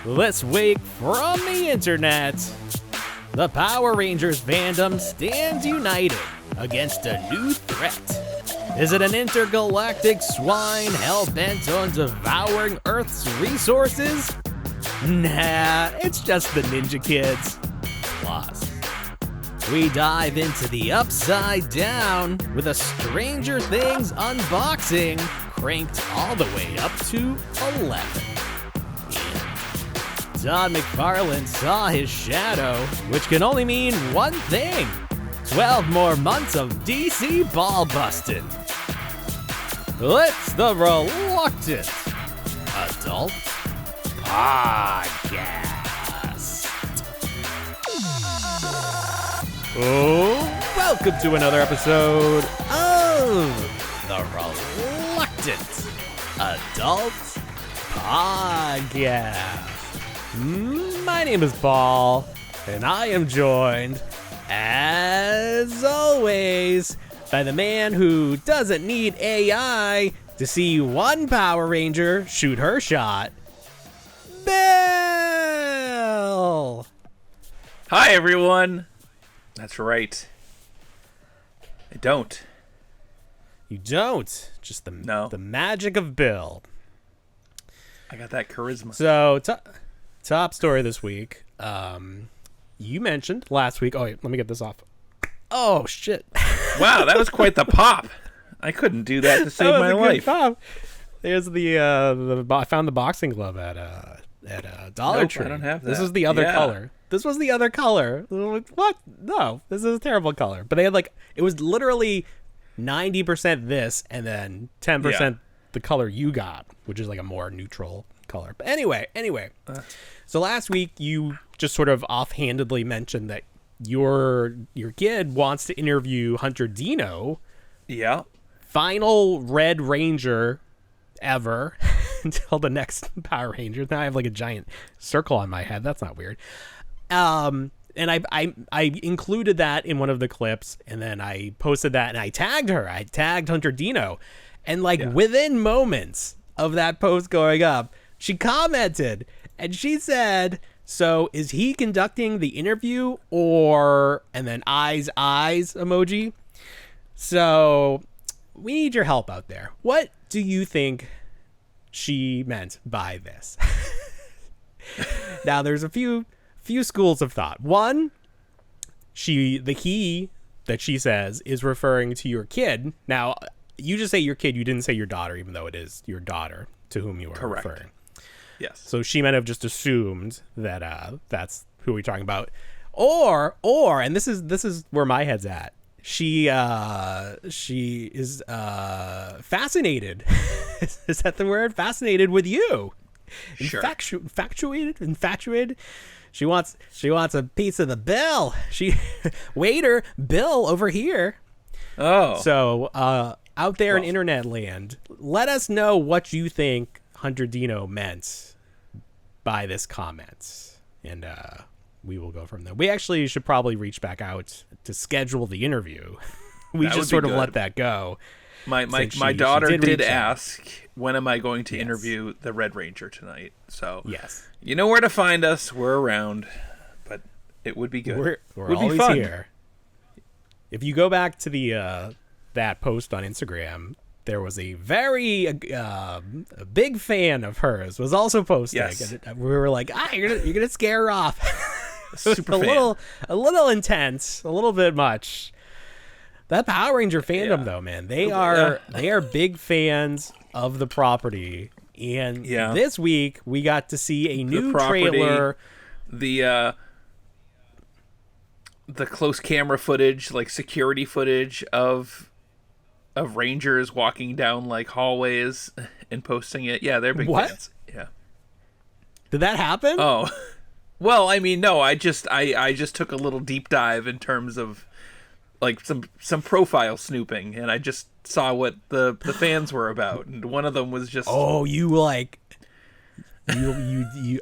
This week from the internet, the Power Rangers fandom stands united against a new threat. Is it an intergalactic swine hell-bent on devouring Earth's resources? Nah, it's just the Ninja Kidz. Plus, we dive into the Upside Down with a Stranger Things unboxing cranked all the way up to 11. Todd McFarlane saw his shadow, which can only mean one thing: 12 more months of DC ball-bustin'. It's the Reluctant Adult Podcast. Oh, welcome to another episode of the Reluctant Adult Podcast. My name is Paul, and I am joined, as always, by the man who doesn't need AI to see one Power Ranger shoot her shot, Bill! Hi, everyone. That's right. I don't. You don't. Just the magic of Bill. I got that charisma. So, top story this week. You mentioned last week. Oh, wait, let me get this off. Oh, shit. Wow, that was quite the pop. I couldn't do that to save my life. Pop. There's I found the boxing glove at Dollar Tree. I don't have that. This is the other color. This was the other color. What? No, this is a terrible color. But they had it was literally 90% this and then 10% the color you got, which is like a more neutral color. But anyway. So last week you just sort of offhandedly mentioned that your kid wants to interview Hunter Dino. Yeah. Final Red Ranger ever until the next Power Ranger. Now I have like a giant circle on my head. That's not weird. And I included that in one of the clips, and then I posted that, and I tagged her. I tagged Hunter Dino, and within moments of that post going up, she commented, and she said, "So is he conducting the interview, or?" And then eyes emoji. So we need your help out there. What do you think she meant by this? Now, there's a few schools of thought. One, the he that she says is referring to your kid. Now, you just say your kid. You didn't say your daughter, even though it is your daughter to whom you are referring. Yes. So she might have just assumed that that's who we're talking about, or and this is where my head's at. She is fascinated. Is that the word? Fascinated with you. Sure. Infatuated. She wants a piece of the bill. Waiter, Bill over here. Oh. So out there in internet land, let us know what you think Hunter Dino meant by this comment, and we will go from there. We actually should probably reach back out to schedule the interview. We just sort of let that go. My daughter did ask, when am I going to interview the Red Ranger tonight? So yes, you know where to find us. We're around, but it would be good. We're always fun. Here. If you go back to the that post on Instagram, there was a very a big fan of hers was also posting. Yes. And we were like, you're gonna scare her off. Super a little intense, a little bit much. That Power Ranger fandom, though, man, they are big fans of the property. And this week we got to see a new trailer. The close camera footage, like security footage of Rangers walking down like hallways and posting it. Yeah, they're big fans. Yeah. Did that happen? Oh, well, I mean, no. I just took a little deep dive in terms of like some profile snooping, and I just saw what the fans were about, and one of them was just you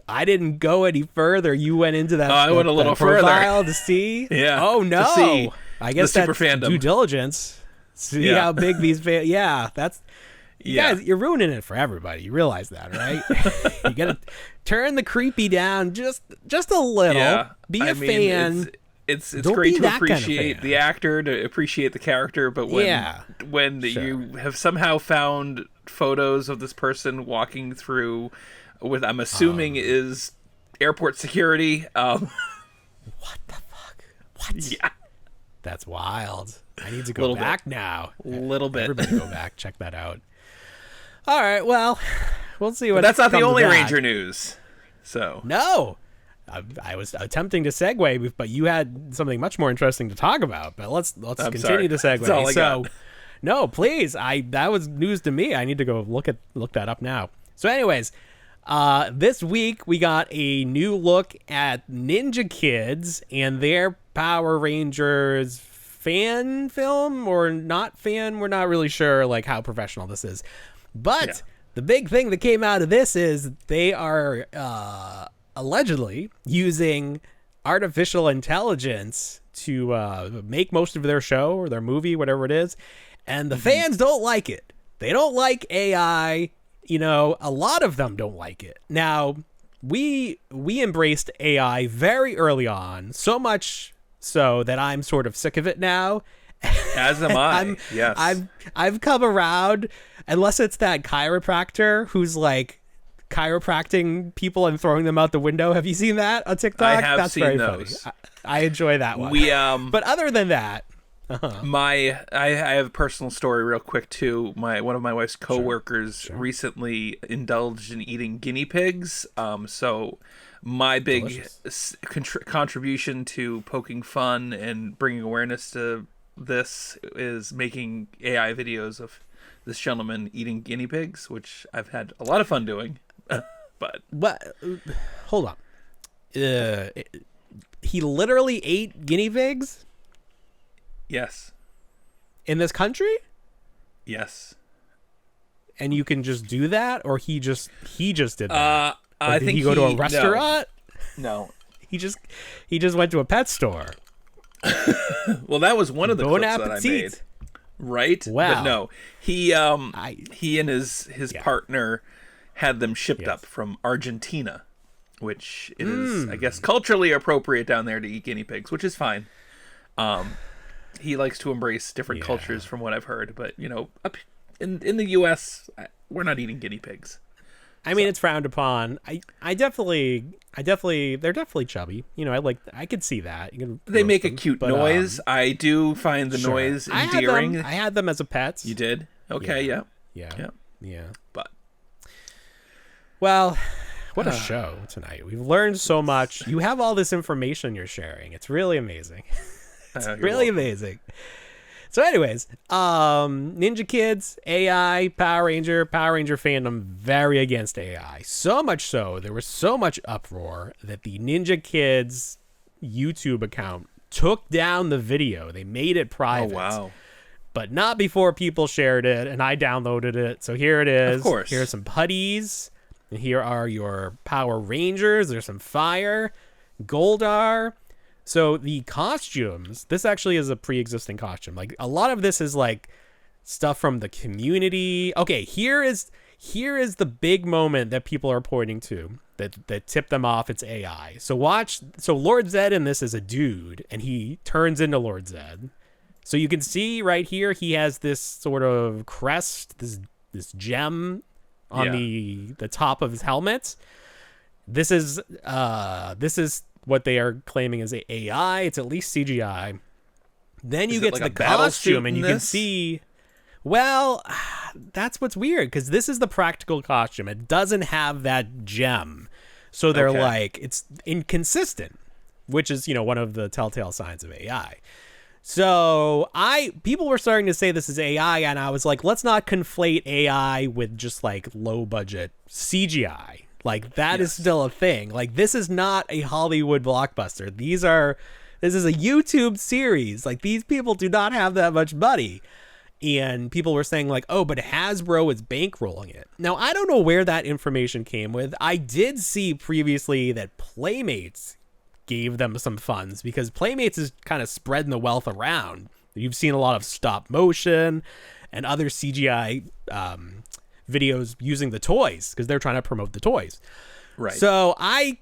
I didn't go any further. You went into that. I went a little further to see. Yeah. Oh no. To see I guess that's fandom. Due diligence. See how big these fans. Yeah, that's You Yeah. guys, you're ruining it for everybody. You realize that, right? You gotta turn the creepy down just a little. Yeah. Be a I mean, fan. It's Don't great be to that kind of appreciate fan. the actor, to appreciate the character, but when Sure. you have somehow found photos of this person walking through with, I'm assuming is airport security. What the fuck? What? Yeah, That's wild. I need to go Little bit. back now. a little bit. Everybody go back. Check that out. All right. Well, we'll see what. But that's not the comes of only that. Ranger news. So No. I was attempting to segue, but you had something much more interesting to talk about. But let's continue sorry. to segue. That's all I got. No, please. That was news to me. I need to go look that up now. So, anyways, this week we got a new look at Ninja Kidz and their Power Rangers fan film or not fan. We're not really sure like how professional this is, but the big thing that came out of this is they are allegedly using artificial intelligence to make most of their show or their movie, whatever it is, and the fans don't like it. They don't like AI. You know, a lot of them don't like it. Now, we embraced AI very early on, so much so that I'm sort of sick of it now. as am I. Yes. I've come around, unless it's that chiropractor who's like chiropracting people and throwing them out the window. Have you seen that on TikTok? I have That's seen very those. funny. I enjoy that one. But other than that, I have a personal story real quick too. One of my wife's coworkers recently indulged in eating guinea pigs. So my big contribution to poking fun and bringing awareness to this is making AI videos of this gentleman eating guinea pigs, which I've had a lot of fun doing. But hold on. He literally ate guinea pigs yes, in this country, yes. and you can just do that, or he just did that. I did think he go to a restaurant? No. He just went to a pet store. Well, that was one of the Bon clips that I appetit. made. Right? Wow. But no. He and his partner had them shipped up from Argentina, which it is, I guess, culturally appropriate down there to eat guinea pigs, which is fine. He likes to embrace different cultures from what I've heard, but you know, up in the US, we're not eating guinea pigs. I mean, it's frowned upon. I definitely, they're definitely chubby. You know, I could see that. You can They roast make a them, cute but, noise. I do find the noise endearing. I had them as a pet. You did? Okay, yeah. Yeah. But Well, what a show tonight. We've learned so much. You have all this information you're sharing. It's really amazing. Really amazing. So anyways, Ninja Kidz, AI, Power Ranger fandom very against AI. So much so, there was so much uproar that the Ninja Kidz YouTube account took down the video. They made it private. Oh, wow. But not before people shared it, and I downloaded it. So here it is. Of course. Here are some putties. And here are your Power Rangers. There's some fire. Goldar. So the costumes, this actually is a pre-existing costume. Like a lot of this is like stuff from the community. Okay, here is the big moment that people are pointing to that tipped them off. It's AI. So Lord Zed in this is a dude, and he turns into Lord Zed. So you can see right here he has this sort of crest, this gem on the top of his helmet. This is what they are claiming is AI. It's at least CGI. Then you get to the costume and you can see, well, that's what's weird because this is the practical costume. It doesn't have that gem. So they're like, it's inconsistent, which is, you know, one of the telltale signs of AI. So people were starting to say this is AI, and I was like, let's not conflate AI with just like low budget CGI. Like that is still a thing. Like this is not a Hollywood blockbuster. This is a YouTube series. Like these people do not have that much money. And people were saying like, oh, but Hasbro is bankrolling it. Now, I don't know where that information came with. I did see previously that Playmates gave them some funds because Playmates is kind of spreading the wealth around. You've seen a lot of stop motion and other CGI videos using the toys because they're trying to promote the toys. Right. So I've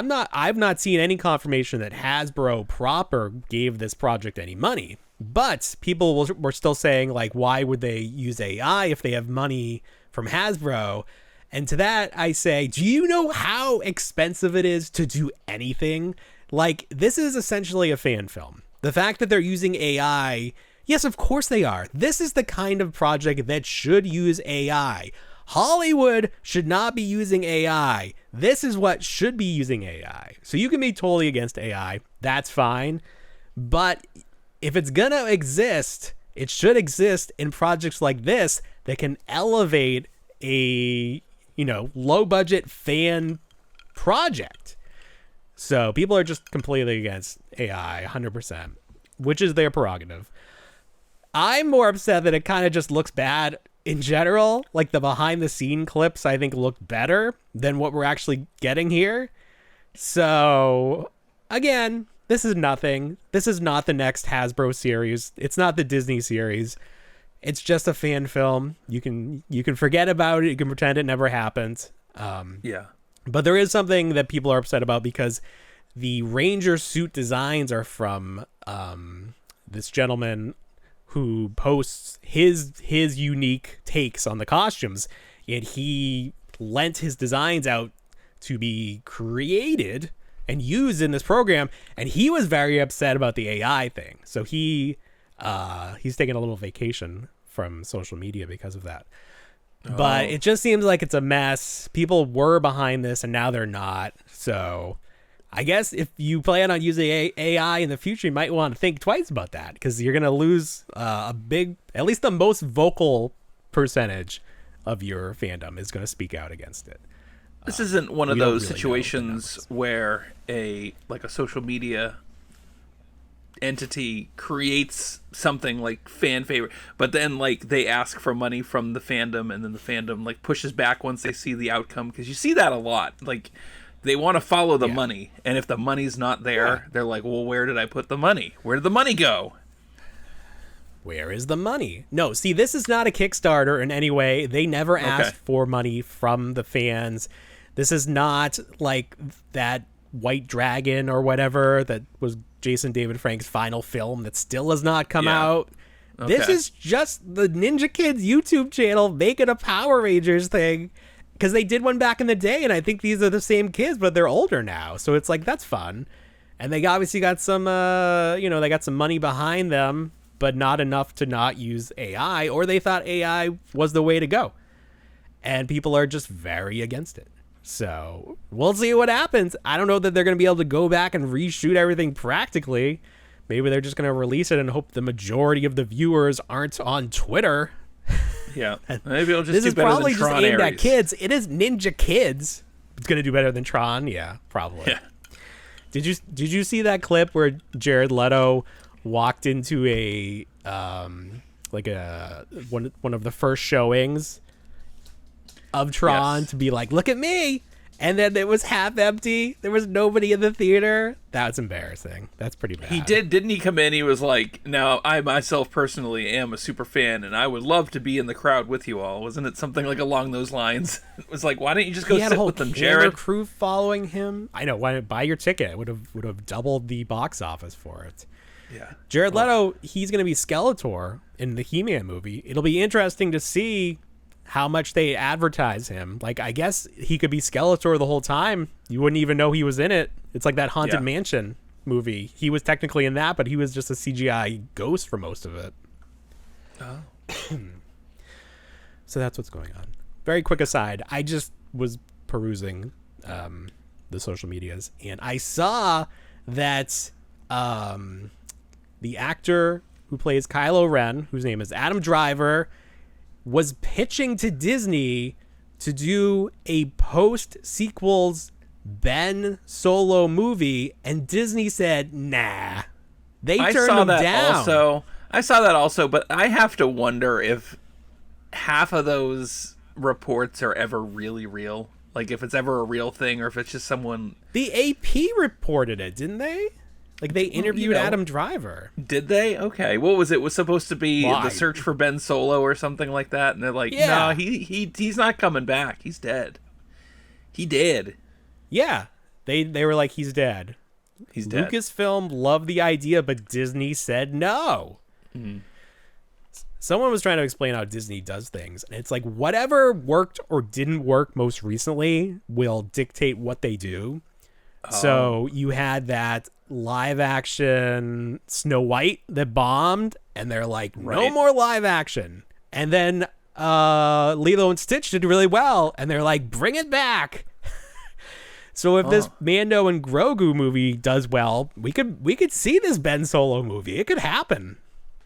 not seen any confirmation that Hasbro proper gave this project any money. But people were still saying, like, why would they use AI if they have money from Hasbro? And to that, I say, do you know how expensive it is to do anything? Like, this is essentially a fan film. The fact that they're using AI, yes, of course they are. This is the kind of project that should use AI. Hollywood should not be using AI. This is what should be using AI. So you can be totally against AI. That's fine. But if it's gonna exist, it should exist in projects like this that can elevate a, low budget fan project. So people are just completely against AI 100%, which is their prerogative. I'm more upset that it kind of just looks bad in general. Like, the behind the scene clips, I think, look better than what we're actually getting here. So again, this is nothing. This is not the next Hasbro series. It's not the Disney series. It's just a fan film. You can forget about it. You can pretend it never happened. Yeah. But there is something that people are upset about because the Ranger suit designs are from this gentleman who posts his unique takes on the costumes, and he lent his designs out to be created and used in this program, and he was very upset about the AI thing. So he's taking a little vacation from social media because of that. But it just seems like it's a mess. People were behind this and now they're not. So I guess if you plan on using AI in the future, you might want to think twice about that, because you're going to lose at least the most vocal percentage of your fandom is going to speak out against it. This isn't one of those situations where a social media entity creates something like fan favorite, but then they ask for money from the fandom, and then the fandom pushes back once they see the outcome, because you see that a lot. They want to follow the money, and if the money's not there, they're like, well, where did I put the money? Where did the money go? Where is the money? No, see, this is not a Kickstarter in any way. They never asked for money from the fans. This is not like that White Dragon or whatever that was Jason David Frank's final film that still has not come out. Okay. This is just the Ninja Kidz YouTube channel making a Power Rangers thing, because they did one back in the day, and I think these are the same kids, but they're older now. So it's like, that's fun. And they obviously got some, they got some money behind them, but not enough to not use AI, or they thought AI was the way to go. And people are just very against it. So we'll see what happens. I don't know that they're going to be able to go back and reshoot everything practically. Maybe they're just going to release it and hope the majority of the viewers aren't on Twitter. Yeah, maybe it'll just this do is better probably than just Tron aimed Ares. at kids. It is Ninja Kidz. It's going to do better than Tron. Yeah, probably. Yeah. Did you see that clip where Jared Leto walked into one of the first showings of Tron to be like, look at me, and then it was half empty. There was nobody in the theater. That's embarrassing. That's pretty bad. He didn't he come in? He was like, now I myself personally am a super fan, and I would love to be in the crowd with you all. Wasn't it something along those lines? It was like, why don't you just go sit with them, Jared? Crew following him. I know. Why not buy your ticket? It would have doubled the box office for it. Yeah. Jared Leto, he's going to be Skeletor in the He-Man movie. It'll be interesting to see how much they advertise him. I guess he could be Skeletor the whole time. You wouldn't even know he was in it. It's like that Haunted Mansion movie. He was technically in that, but he was just a CGI ghost for most of it. Oh. So that's what's going on. Very quick aside. I just was perusing the social medias, and I saw that the actor who plays Kylo Ren, whose name is Adam Driver, was pitching to Disney to do a post-sequels Ben Solo movie, and Disney said, nah. They turned him down. I saw that also, but I have to wonder if half of those reports are ever really real. If it's ever a real thing, or if it's just someone... The AP reported it, didn't they? Like, they interviewed you know. Adam Driver. Did they? Okay. What was it? Was supposed to be Why? The Search for Ben Solo or something like that, and they're like, Yeah. no, he's not coming back. He's dead. He did. Yeah. They were like, he's dead. He's dead. Lucasfilm loved the idea, but Disney said no. Someone was trying to explain how Disney does things, and it's like whatever worked or didn't work most recently will dictate what they do. So you had that live action Snow White that bombed, and they're like, no more live action. And then Lilo and Stitch did really well, and they're like, bring it back. So if this Mando and Grogu movie does well, we could see this Ben Solo movie. It could happen.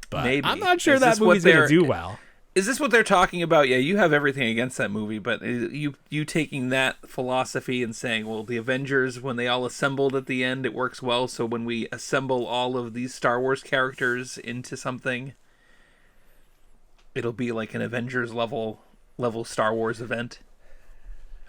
But Maybe. I'm not sure Is that this what movie's going to they're- do well. Is this what they're talking about? Yeah, you have everything against that movie, but you taking that philosophy and saying, well, the Avengers, when they all assembled at the end, it works well. So when we assemble all of these Star Wars characters into something, it'll be like an Avengers level Star Wars event.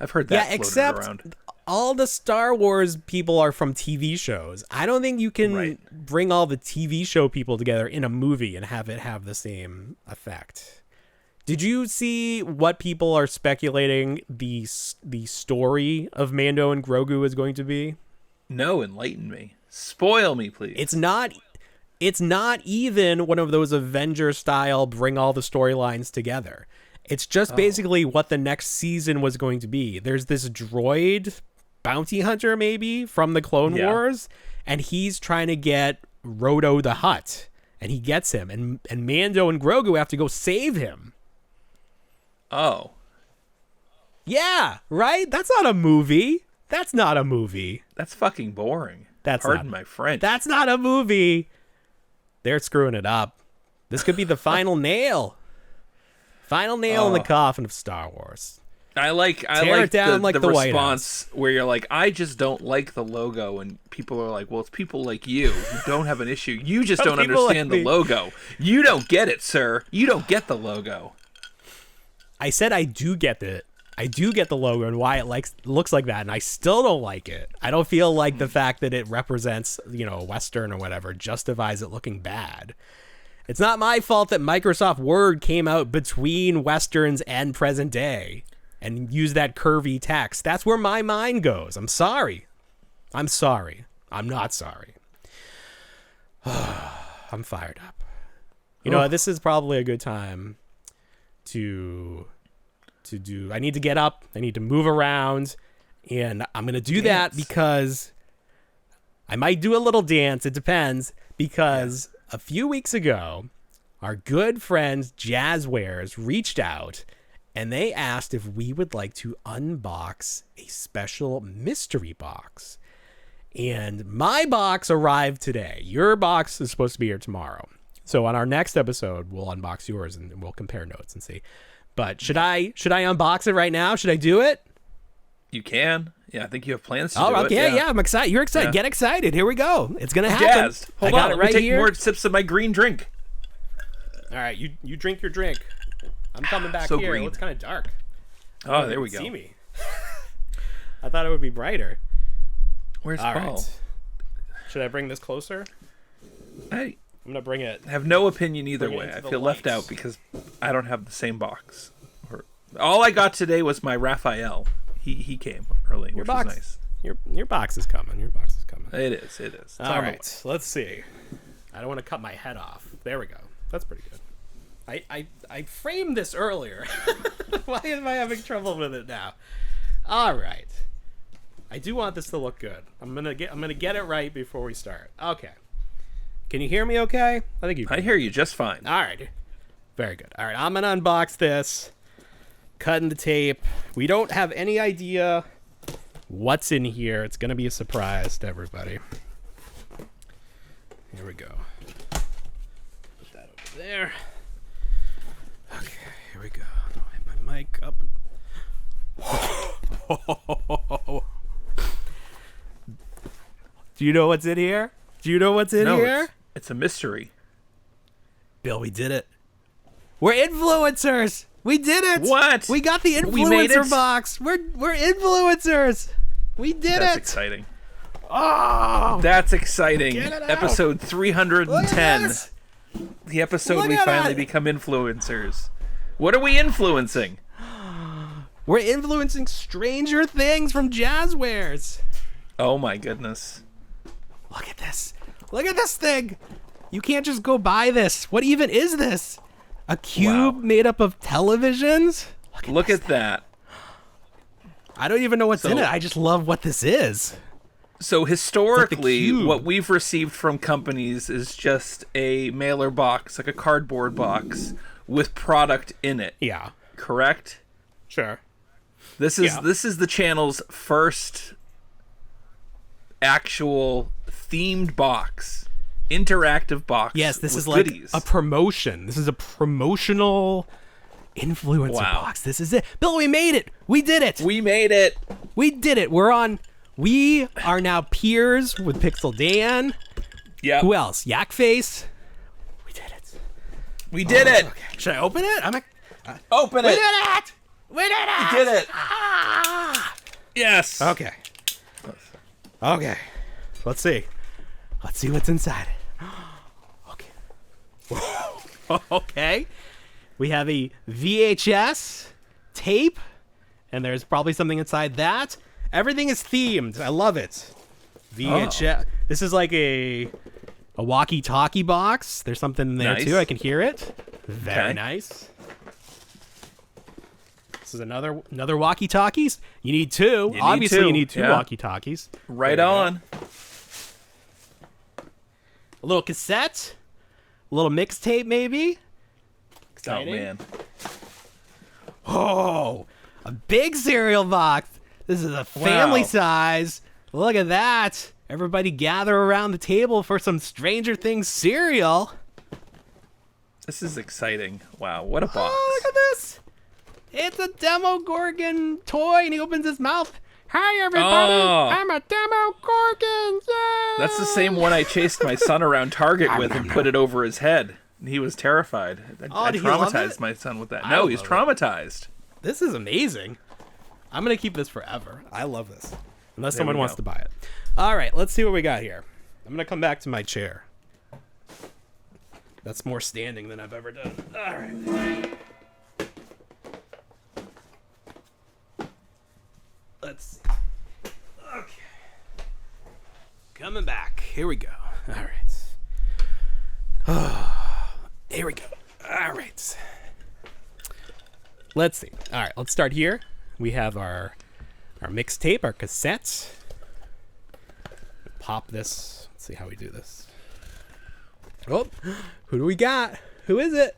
I've heard that Yeah, floated except around. all the Star Wars people are from TV shows. I don't think you can bring all the TV show people together in a movie and have it have the same effect. Did you see what people are speculating the story of Mando and Grogu is going to be? No, enlighten me. Spoil me, please. It's not even one of those Avenger style bring all the storylines together. It's just basically what the next season was going to be. There's this droid bounty hunter maybe from the Clone Wars, and he's trying to get Roto the Hutt, and he gets him, and Mando and Grogu have to go save him. Oh. Yeah, right? That's not a movie. That's not a movie. That's fucking boring. That's Pardon not, my French. That's not a movie. They're screwing it up. This could be the final nail. Final nail in the coffin of Star Wars. I like it down like the White response where you're like, I just don't like the logo, and people are like, well, it's people like you who don't have an issue. You just don't People like understand me. the logo. You don't get it, sir. You don't get the logo. I said I do get the logo and why it looks like that, and I still don't like it. I don't feel like the fact that it represents, Western or whatever justifies it looking bad. It's not my fault that Microsoft Word came out between Westerns and present day and used that curvy text. That's where my mind goes. I'm sorry. I'm not sorry. I'm fired up. This is probably a good time to do. I need to get up. I need to move around, and I'm going to do that because I might do a little dance. It depends, because a few weeks ago, our good friends Jazzwares reached out and they asked if we would like to unbox a special mystery box. And my box arrived today. Your box is supposed to be here tomorrow. So on our next episode, we'll unbox yours and we'll compare notes and see. But should I unbox it right now? Should I do it? You can. Yeah, I think you have plans to Oh, do okay, it. yeah, I'm excited. You're excited. Yeah. Get excited. Here we go. It's gonna happen. Jazzed. Hold I got on, it let right me take here. more sips of my green drink. All right, you drink your drink. I'm coming back So here. green. It's kind of dark. Oh, there we go. See me. I thought it would be brighter. Where's All Paul? right. Should I bring this closer? I I'm gonna bring it. have no opinion either Bring it way. into I the feel left light. out because I don't have the same box. All I got today was my Raphael. He came early, which was nice. Your box is coming. Your box is coming. It is. It's All on the right. way. Let's see. I don't want to cut my head off. There we go. That's pretty good. I framed this earlier. Why am I having trouble with it now? All right. I do want this to look good. I'm gonna get it right before we start. Okay. Can you hear me? Okay. I think you can. I hear you just fine. All right. Very good. All right. I'm gonna unbox this. Cutting the tape. We don't have any idea what's in here. It's gonna be a surprise to everybody. Here we go. Put that over there. Okay, here we go. I'll hit my mic up. Do you know what's in here? Do you know what's in No, here? it's a mystery. Bill, we did it. We're influencers. We did it. What? We got the We made influencer it? box. We're influencers. We did That's it. exciting. Oh, That's exciting. Get it out. Episode 310. The episode Look we at finally it. become influencers. What are we influencing? we're influencing Stranger Things from Jazzwares. Oh my goodness. Look at this. Look at this thing. You can't just go buy this. What even is this? A cube Wow. made up of televisions? Look at that. I don't even know what's in So- it. I just love what this is. So historically, cube. what we've received from companies is just a mailer box, like a cardboard box, with product in it. Yeah. Correct? Sure. This is Yeah. this is the channel's first actual themed box, interactive box. Yes, this with is like goodies. a promotion. This is a promotional influencer Wow. box. This is it. Bill, we made it. We did it. We made it. We did it. We are now peers with Pixel Dan. Yeah, Who else? Yakface. We did it. we did it. Should I open it? Open We it. did it. We did it. We did it. Ah! Yes. Okay. Okay. Let's see. Let's see what's inside it. Okay. Okay. We have a VHS tape, and there's probably something inside that. Everything is themed. I love it. VHS. This is like a walkie-talkie box. There's something in there Nice. too. I can hear it. Very Okay. nice. This is another walkie-talkies. You need two. need Obviously, two, you need two yeah. walkie-talkies. Right There you go. on. A little cassette. A little mixtape, maybe. Oh Exciting. man. Oh, a big cereal box. This is a family Wow. size. Look at that. Everybody gather around the table for some Stranger Things cereal. This is exciting. Wow, what a box. Oh, look at this. It's a Demogorgon toy, and he opens his mouth. Hi, everybody. Oh. I'm a Demogorgon. Yay! That's the same one I chased my son around Target with and put it over his head. He was terrified. I did he love traumatized it? my son with that. I No, he's love it. traumatized. This is amazing. I'm going to keep this forever. I love this. Unless There someone we wants go. to buy it. All right, let's see what we got here. I'm going to come back to my chair. That's more standing than I've ever done. All right. Let's see. Okay. Coming back. Here we go. All right. Here we go. All right. Let's see. All right, let's start here. We have our mixtape, our cassettes. Pop this. Let's see how we do this. Oh, who do we got? Who is it?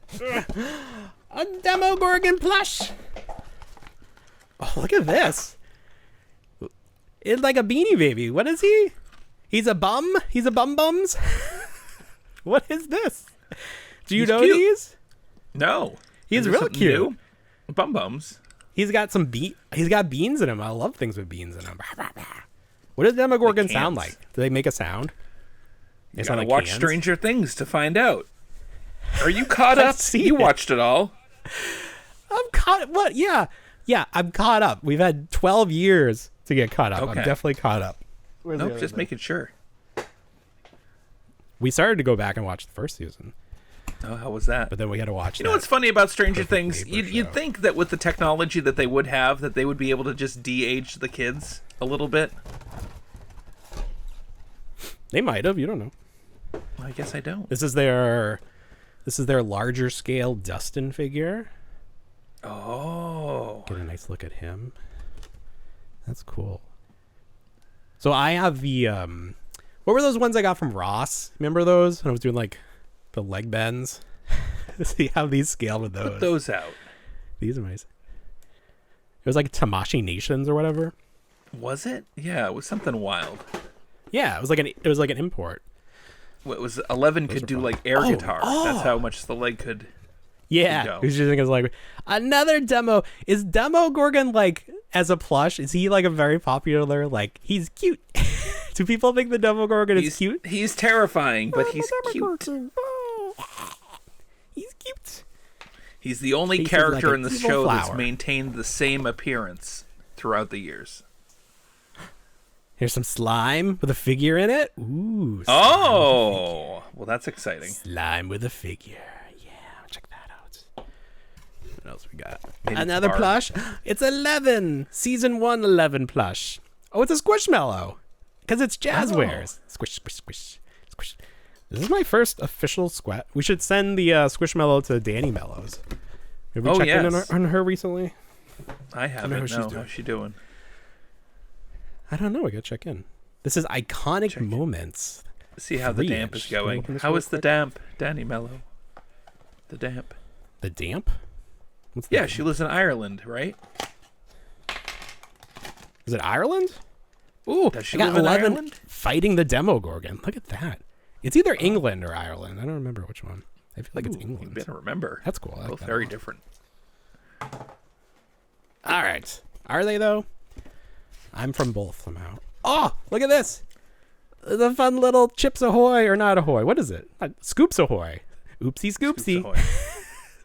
A Demogorgon plush. Oh, look at this. It's like a Beanie Baby. What is he? He's a bum? He's a bum-bums? What is this? Do you He's know cute. these? No. He's Is there real something cute. new? Bum bums. He's got he's got beans in him. I love things with beans in them. What does Demogorgon Like sound cans. like? Do they make a sound? They You sound gotta like watch cans? Stranger Things to find out. Are you caught I've up? seen You it. watched it all. I'm caught. What? Yeah, I'm caught up. We've had 12 years to get caught up. I'm Okay. definitely caught up. Where's the Nope, other just thing? making sure. We started to go back and watch the first season, Oh, how was that? but then we had to watch. You know what's funny about Stranger Perfect Things? paper You'd show. think that with the technology that they would have, that they would be able to just de-age the kids a little bit. They might have. You don't know. Well, I guess I don't. This is their larger scale Dustin figure. Oh. Get a nice look at him. That's cool. So I have the what were those ones I got from Ross? Remember those? When I was doing like the leg bends. See how these scale with those. Put those out. These are nice. It was like Tamashi Nations or whatever. Was it? Yeah, it was something wild. Yeah, it was like an import. What was 11 could are do fun. like air Oh, guitar. That's how much the leg could. Yeah, go. it was just like another demo. Is Demogorgon like as a plush? Is he like a very popular? Like he's cute. Do people think the Demogorgon is cute? He's terrifying, but he's cute. Oh, he's cute. He's the only Faces character like in an the evil show that's flower. maintained the same appearance throughout the years. Here's some slime with a figure in it. Ooh. Oh, well, that's exciting. Slime with a figure. Yeah, check that out. What else we got? Maybe Another it's plush. It's 11. Season 1 11 plush. Oh, it's a Squishmallow. Because it's Jazzwares. Squish, squish, squish, squish. This is my first official squat. We should send the Squishmallow to Danny Mellows. Have we checked in on her recently? I haven't. No, how's she doing? I don't know. I gotta check in. This is iconic moments. See how the damp is going. How is the damp, Danny Mello? The damp. The damp? Yeah, she lives in Ireland, right? Is it Ireland? Ooh, does she I got live in 11 Ireland? fighting the Demogorgon. Look at that. It's either England or Ireland. I don't remember which one. I feel like it's England. You better remember. That's cool. Both very different. All right. Are they, though? I'm from both somehow. Oh, look at this. The fun little Chips Ahoy, or not Ahoy. What is it? Scoops Ahoy. Oopsie Scoopsie. Scoops Ahoy.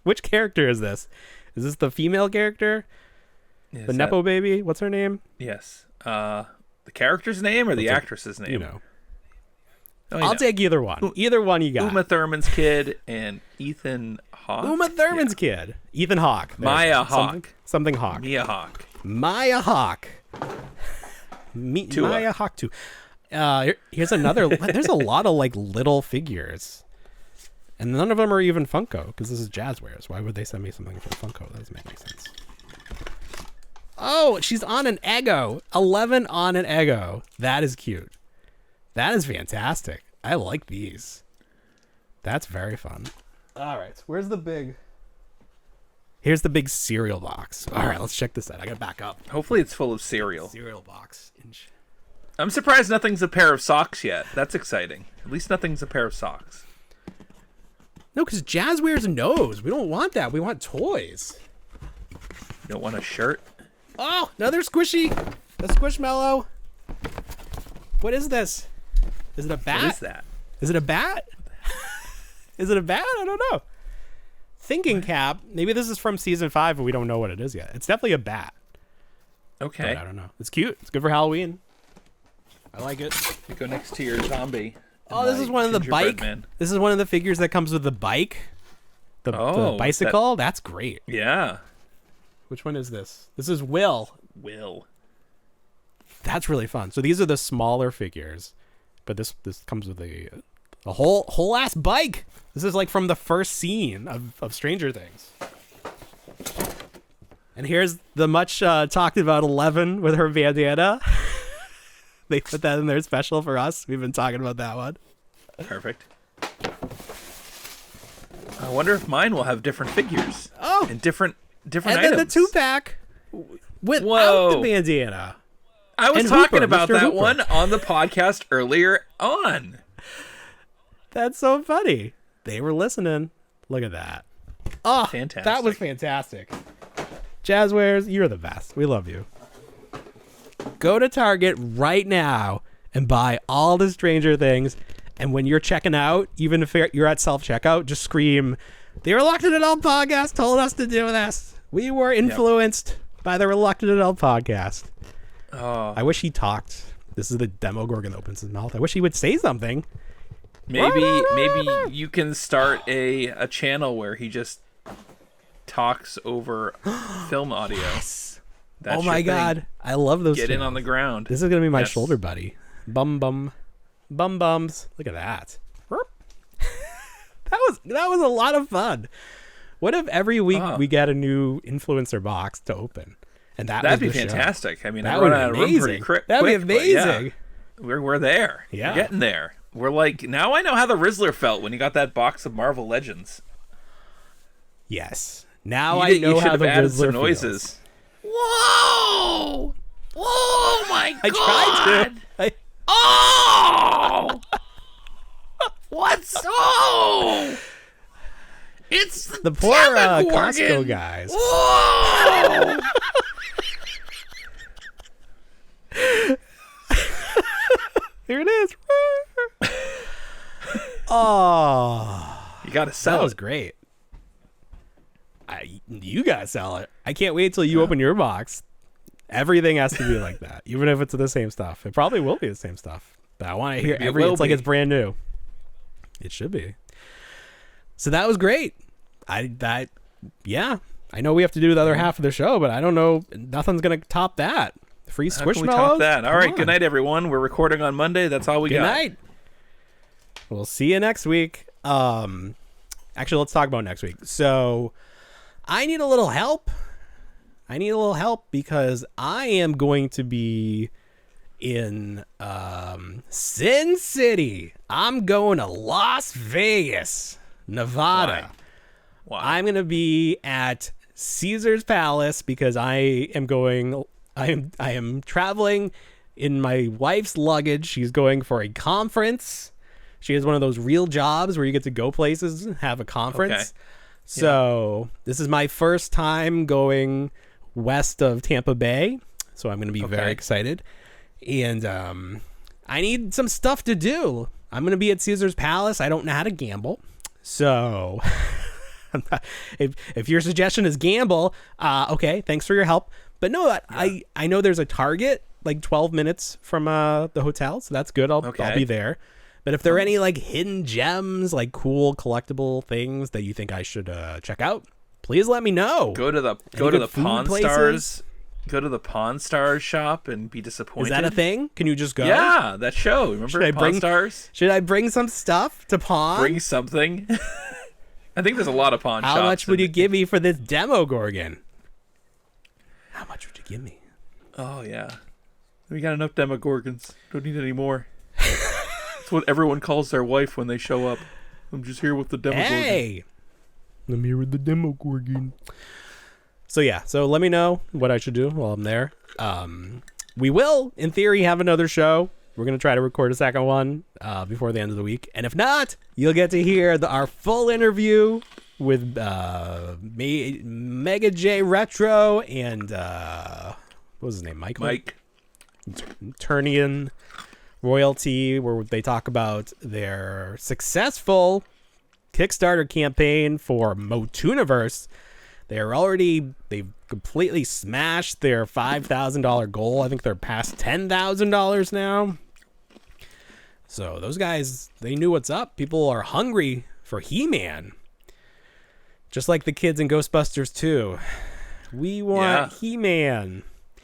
Which character is this? Is this the female character? The Nepo baby? What's her name? Yes. The character's name or the actress's name? You know. Oh, I'll take either one. Either one you got. Uma Thurman's kid and Ethan Hawke. Uma Thurman's kid. Ethan Hawke. Maya Hawke. Something Hawke. Mia Hawke. Maya Hawke. Maya Hawke too. Here's another. There's a lot of like little figures, and none of them are even Funko because this is Jazzwares. Why would they send me something from Funko? That doesn't make any sense. Oh, she's on an Eggo. 11 on an Eggo. That is cute. That is fantastic. I like these. That's very fun. All right, where's the big? Here's the big cereal box. All right, let's check this out. I gotta back up. Hopefully it's full of cereal. Cereal box. I'm surprised nothing's a pair of socks yet. That's exciting. At least nothing's a pair of socks. No, because Jazzwares knows. We don't want that. We want toys. You don't want a shirt? Oh, another squishy. A Squishmallow. What is this? Is it a bat? What is that? Is it a bat? Is it a bat? I don't know. Thinking cap. Maybe this is from season 5, but we don't know what it is yet. It's definitely a bat. Okay. But I don't know. It's cute. It's good for Halloween. I like it. You go next to your zombie. Oh, this is one of the bike. This is one of the figures that comes with the bike. The bicycle. That's great. Yeah. Which one is this? This is Will. Will. That's really fun. So these are the smaller figures, but this comes with a whole ass bike. This is like from the first scene of Stranger Things. And here's the much talked about 11 with her bandana. They put that in there special for us. We've been talking about that one. Perfect. I wonder if mine will have different figures. Oh, and different items. And then the 2-pack without the bandana. I was and talking Hooper, about Mr. that Hooper. one on the podcast earlier on. That's so funny. They were listening. Look at that. Oh, fantastic. That was fantastic. Jazzwares, you're the best. We love you. Go to Target right now and buy all the Stranger Things. And when you're checking out, even if you're at self-checkout, just scream, "The Reluctant Adult Podcast told us to do this. We were influenced by the Reluctant Adult Podcast." Oh. I wish he talked. This is the Demogorgon that opens his mouth. I wish he would say something. Maybe you can start a channel where he just talks over film audio. Yes. That's oh my god. I love those. Get in on the ground. This is going to be my shoulder buddy. Bum bums. Look at that. that was a lot of fun. What if every week we get a new influencer box to open? And that'd be fantastic. Show. I mean, that I would run out of room pretty quick. That'd be amazing. Yeah, we're there. Yeah. We're getting there. We're like, now I know how the Rizzler felt when he got that box of Marvel Legends. Yes. Now I know how the Rizzler noises. Feels. Whoa! Whoa, my God! I tried to. Oh! What's so? It's the poor Costco guys. Whoa! Here it is. Oh, you gotta sell it. That was great. You gotta sell it. I can't wait till you open your box. Everything has to be like that, even if it's the same stuff. It probably will be the same stuff, but I want to hear it's like it's brand new. It should be. So that was great. I know we have to do the other half of the show, but I don't know. Nothing's gonna top that. Free Squishmallows. Top that. All right. Good night, everyone. We're recording on Monday. That's all we got. Good night. We'll see you next week. Actually, let's talk about next week. So, I need a little help. Because I am going to be in Sin City. I'm going to Las Vegas, Nevada. Why? I'm going to be at Caesar's Palace because I am traveling in my wife's luggage. She's going for a conference. She has one of those real jobs where you get to go places and have a conference. Okay. So this is my first time going west of Tampa Bay. So I'm going to be very excited. And I need some stuff to do. I'm going to be at Caesar's Palace. I don't know how to gamble. So if your suggestion is gamble, okay, thanks for your help. But no, I know there's a Target like 12 minutes from the hotel. So that's good. I'll be there. But if there are any like hidden gems, like cool collectible things that you think I should check out, please let me know. Go to the Pawn Stars. Go to the Pawn Stars shop and be disappointed. Is that a thing? Can you just go? Yeah, that show. Remember Pawn Stars? Should I bring some stuff to pawn? Bring something. I think there's a lot of pawn shops. How much would you give me for this Demogorgon? How much would you give me? Oh yeah, we got enough Demogorgons. Don't need any more. That's what everyone calls their wife when they show up. I'm just here with the Demogorgon. Hey, I'm here with the Demogorgon. So yeah, so let me know what I should do while I'm there. We will, in theory, have another show. We're going to try to record a second one before the end of the week. And if not, you'll get to hear our full interview with Mega J Retro and what was his name? Mike. Turnian Royalty, where they talk about their successful Kickstarter campaign for Motuniverse. They've completely smashed their $5,000 goal. I think they're past $10,000 now. So those guys, they knew what's up. People are hungry for He-Man. Just like the kids in Ghostbusters 2. We want He-Man.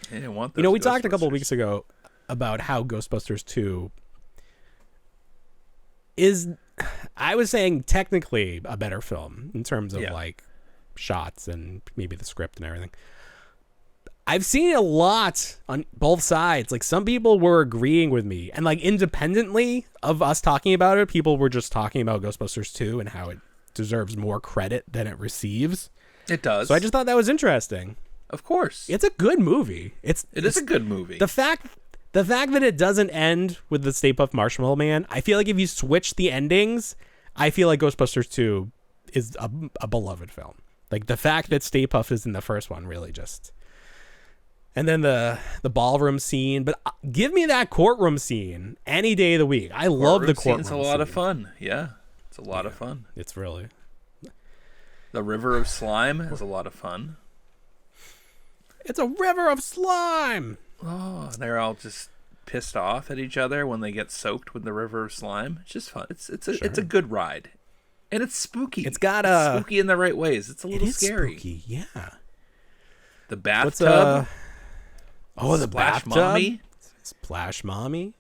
They didn't want those we talked a couple of weeks ago about how Ghostbusters 2 is, I was saying, technically a better film in terms of like shots and maybe the script and everything. I've seen a lot on both sides. Like some people were agreeing with me, and like independently of us talking about it, people were just talking about Ghostbusters 2 and how it deserves more credit than it receives. It does. So I just thought that was interesting. Of course. It's a good movie. It is a good movie. The fact that it doesn't end with the Stay Puft Marshmallow Man, I feel like if you switch the endings, I feel like Ghostbusters 2 is a beloved film. Like the fact that Stay Puft is in the first one really just... And then the ballroom scene. But give me that courtroom scene any day of the week. I love the courtroom scene. It's a lot of fun. Yeah. It's a lot of fun. It's really... The River of Slime is a lot of fun. It's a river of slime! Oh, and they're all just pissed off at each other when they get soaked with the River of Slime. It's just fun. It's a good ride. And it's spooky. It's spooky in the right ways. It's a little scary. Spooky, yeah. The bathtub. The Splash bathtub. Mommy. Splash Mommy.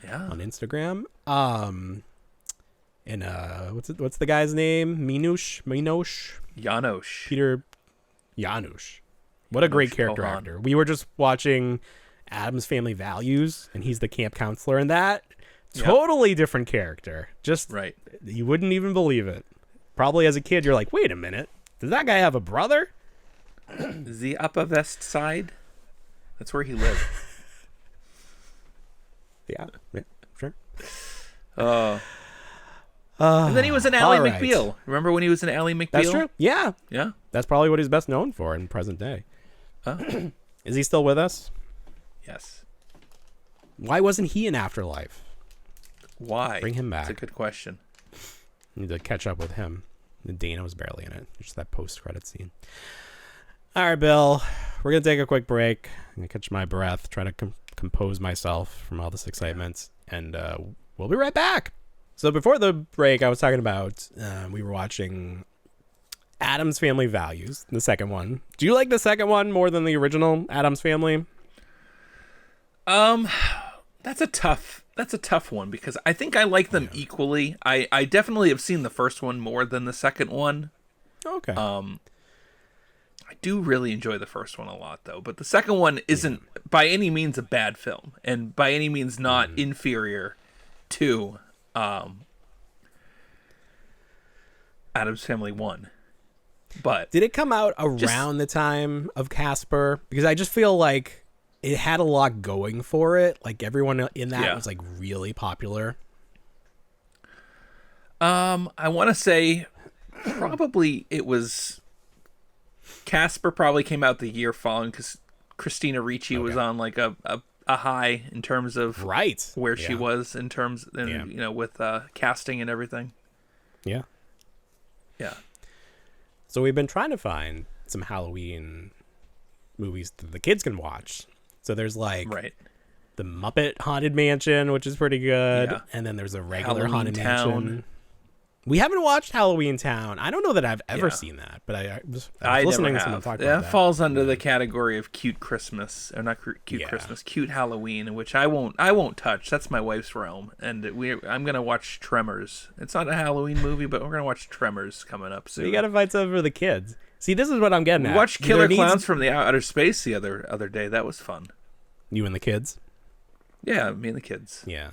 Yeah. On Instagram. And what's the guy's name? Minosh. Janosch. Peter Janosch. What a great character actor. We were just watching Addams Family Values, and he's the camp counselor in that. Totally different character. Just right. You wouldn't even believe it. Probably as a kid, you're like, wait a minute. Does that guy have a brother? The Upper West Side. That's where he lived. Yeah, sure. And then he was in Ally McBeal. Remember when he was in Ally McBeal? That's true. Yeah. Yeah. That's probably what he's best known for in present day. Oh. Is he still with us? Yes. Why wasn't he in Afterlife? Why? Bring him back. That's a good question. Need to catch up with him. Dana was barely in it. Just that post-credit scene. All right, Bill. we're going to take a quick break. I'm going to catch my breath, try to compose myself from all this excitement, and we'll be right back. So before the break, I was talking about we were watching Addams Family Values, the second one. Do you like the second one more than the original Addams Family? That's a tough one because I think I like them equally. I definitely have seen the first one more than the second one. Okay. I do really enjoy the first one a lot though, but the second one isn't by any means a bad film and by any means not inferior to Addams Family 1. But did it come out around the time of Casper? Because I just feel like it had a lot going for it. Like everyone in that was like really popular. I want to say probably it was Casper probably came out the year following because Christina Ricci was on like a high in terms of where she was in terms you know with casting and everything. Yeah. So we've been trying to find some Halloween movies that the kids can watch. So there's like the Muppet Haunted Mansion, which is pretty good, and then there's a regular Haunted Mansion. We haven't watched Halloween Town. I don't know that I've ever seen that, but I was listening to someone talk about that. That falls under the category of cute Christmas, or not cute Christmas, cute Halloween, which I won't touch. That's my wife's realm, and I'm gonna watch Tremors. It's not a Halloween movie, but we're gonna watch Tremors coming up soon. You gotta find something for the kids. See, this is what I'm getting at. We watched Killer Clowns from the Outer Space the other day. That was fun. You and the kids? Yeah, me and the kids. Yeah.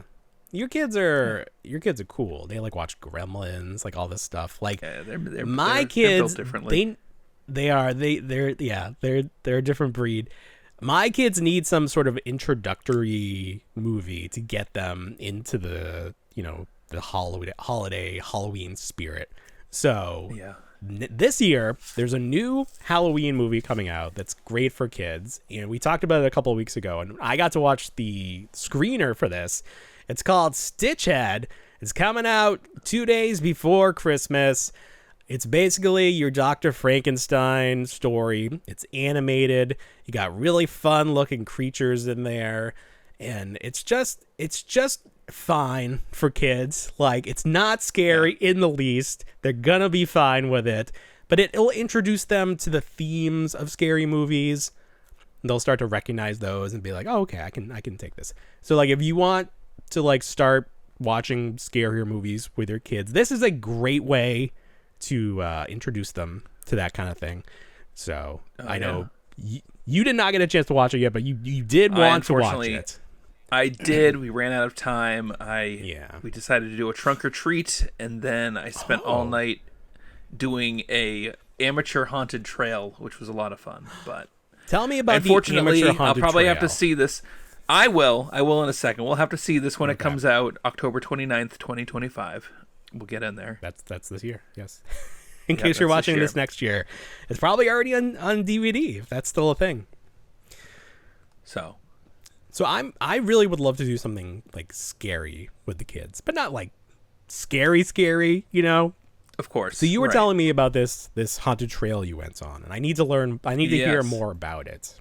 Your kids are cool. They like watch Gremlins, like all this stuff. Like my kids, they're built differently. They're a different breed. My kids need some sort of introductory movie to get them into the holiday Halloween spirit. So this year there's a new Halloween movie coming out that's great for kids, and we talked about it a couple of weeks ago, and I got to watch the screener for this. It's called Stitchhead. It's coming out 2 days before Christmas. It's basically your Dr. Frankenstein story. It's animated. You got really fun looking creatures in there. And it's just fine for kids. Like, it's not scary in the least. They're gonna be fine with it. But it'll introduce them to the themes of scary movies. They'll start to recognize those and be like, oh, okay, I can take this. So like if you want to like start watching scarier movies with your kids, this is a great way to introduce them to that kind of thing. So I know you did not get a chance to watch it yet, but you did want to watch it. I did. We ran out of time. We decided to do a trunk or treat, and then I spent all night doing a amateur haunted trail, which was a lot of fun. But tell me about unfortunately, the amateur haunted I'll probably trail. have to see this. I will in a second. We'll have to see this when it comes out, October 29th, 2025. We'll get in there. That's this year, yes. In case you're watching this next year. It's probably already on DVD, if that's still a thing. So I really would love to do something like scary with the kids, but not like scary, you know? Of course. So you were telling me about this haunted trail you went on, and I need to hear more about it.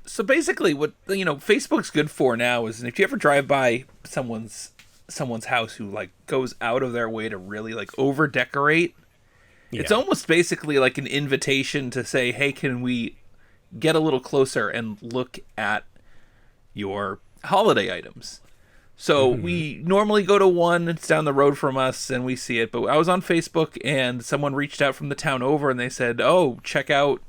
So basically what Facebook's good for now is if you ever drive by someone's house who like goes out of their way to really like over decorate, it's almost basically like an invitation to say, hey, can we get a little closer and look at your holiday items? So we normally go to one that's down the road from us and we see it, but I was on Facebook and someone reached out from the town over and they said, oh, check out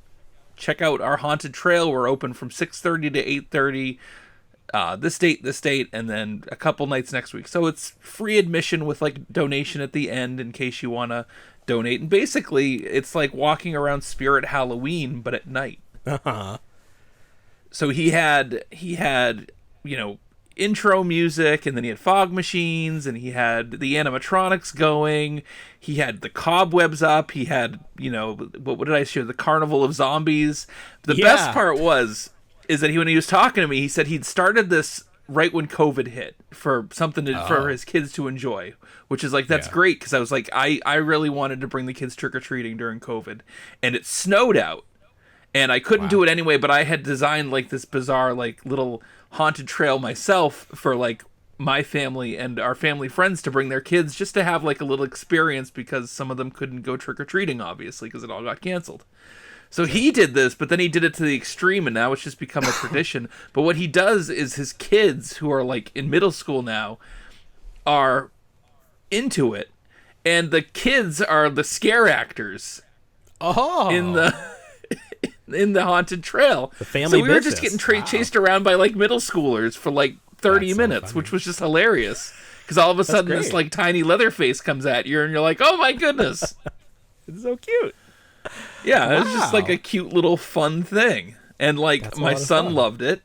our haunted trail. We're open from 6:30 to 8:30 this date, and then a couple nights next week. So it's free admission with like donation at the end in case you want to donate. And basically it's like walking around Spirit Halloween but at night. So he had intro music, and then he had fog machines, and he had the animatronics going. He had the cobwebs up. He had, what did I show? The Carnival of Zombies. The best part is that when he was talking to me, he said he'd started this right when COVID hit for something for his kids to enjoy, which is like, that's great. Because I was like, I really wanted to bring the kids trick-or-treating during COVID, and it snowed out. And I couldn't do it anyway, but I had designed like this bizarre like little haunted trail myself for like my family and our family friends to bring their kids just to have like a little experience, because some of them couldn't go trick-or-treating, obviously, because it all got canceled. So he did this, but then he did it to the extreme, and now it's just become a tradition. But what he does is his kids, who are like in middle school now, are into it, and the kids are the scare actors in the haunted trail. The family so we were business. just getting chased around by like middle schoolers for like 30 minutes, which was just hilarious. Because all of a sudden this like tiny Leatherface comes at you, and you're like, oh my goodness. It's so cute. Yeah, it was just like a cute little fun thing. And like my son loved it.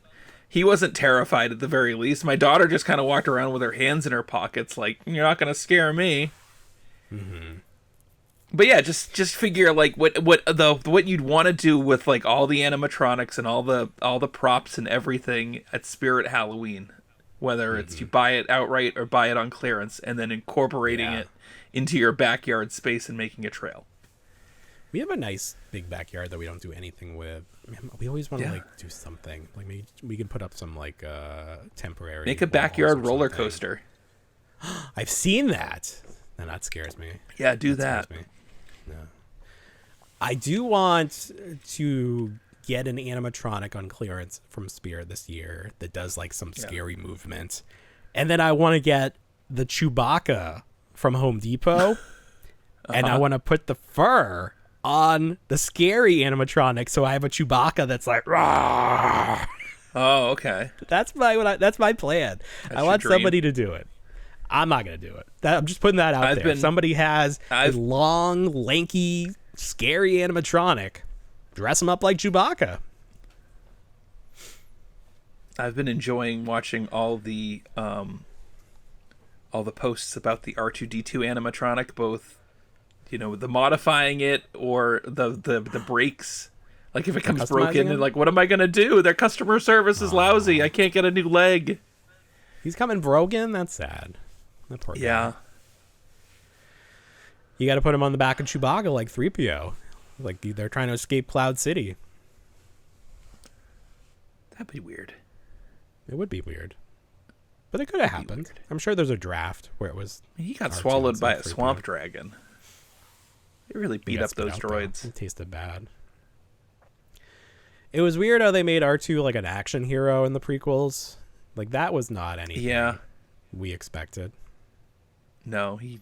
He wasn't terrified at the very least. My daughter just kind of walked around with her hands in her pockets like, you're not going to scare me. Mm-hmm. But yeah, just figure like what you'd want to do with like all the animatronics and all the props and everything at Spirit Halloween, whether it's you buy it outright or buy it on clearance, and then incorporating it into your backyard space and making a trail. We have a nice big backyard that we don't do anything with. We always want to like do something. Like maybe we can put up some like temporary. Make a backyard roller coaster. I've seen that. And that scares me. Yeah, do that. No. I do want to get an animatronic on clearance from Spirit this year that does like some scary movement. And then I want to get the Chewbacca from Home Depot. And I want to put the fur on the scary animatronic, so I have a Chewbacca that's like, "Rawr!" Oh, okay. That's my plan. I want somebody to do it. I'm not gonna do it. I'm just putting that out there. If somebody has a long, lanky, scary animatronic, dress him up like Chewbacca. I've been enjoying watching all the posts about the R2D2 animatronic, both, you know, the modifying it or the brakes. Like if it comes broken, and like, what am I gonna do? Their customer service is lousy. I can't get a new leg. He's coming broken. That's sad. That poor guy. You got to put him on the back of Chewbacca like 3PO. Like they're trying to escape Cloud City. That'd be weird. It would be weird. But it could have happened. I'm sure there's a draft where it was. He got swallowed by a swamp dragon. They really beat up those droids. It tasted bad. It was weird how they made R2 like an action hero in the prequels. Like that was not anything we expected. No, he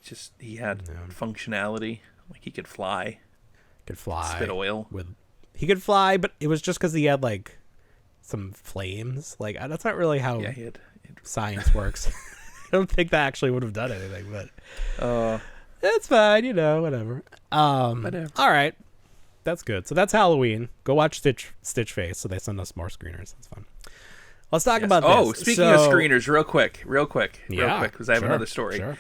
had functionality. Like he could fly. Spit oil. He could fly, but it was just because he had like some flames. Like that's not really how science works. I don't think that actually would have done anything, but it's fine, whatever. Whatever. All right. That's good. So that's Halloween. Go watch Stitch Face, so they send us more screeners. That's fun. Let's talk about this. Oh, speaking of screeners, real quick, because I have another story. Sure.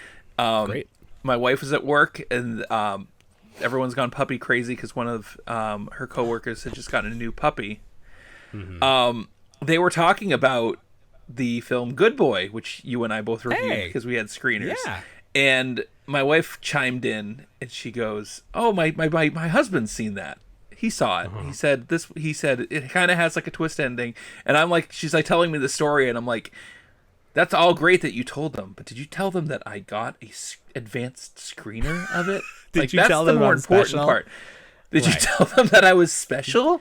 Great. My wife was at work, and everyone's gone puppy crazy because one of her coworkers had just gotten a new puppy. Mm-hmm. They were talking about the film Good Boy, which you and I both reviewed because we had screeners. Yeah. And my wife chimed in, and she goes, "Oh, my husband's seen that. He saw it. He said it kind of has like a twist ending." And I'm like, she's like telling me the story, and I'm like, that's all great that you told them, but did you tell them that I got a advanced screener of it? Did you tell them the more important part? Did you tell them that I was special?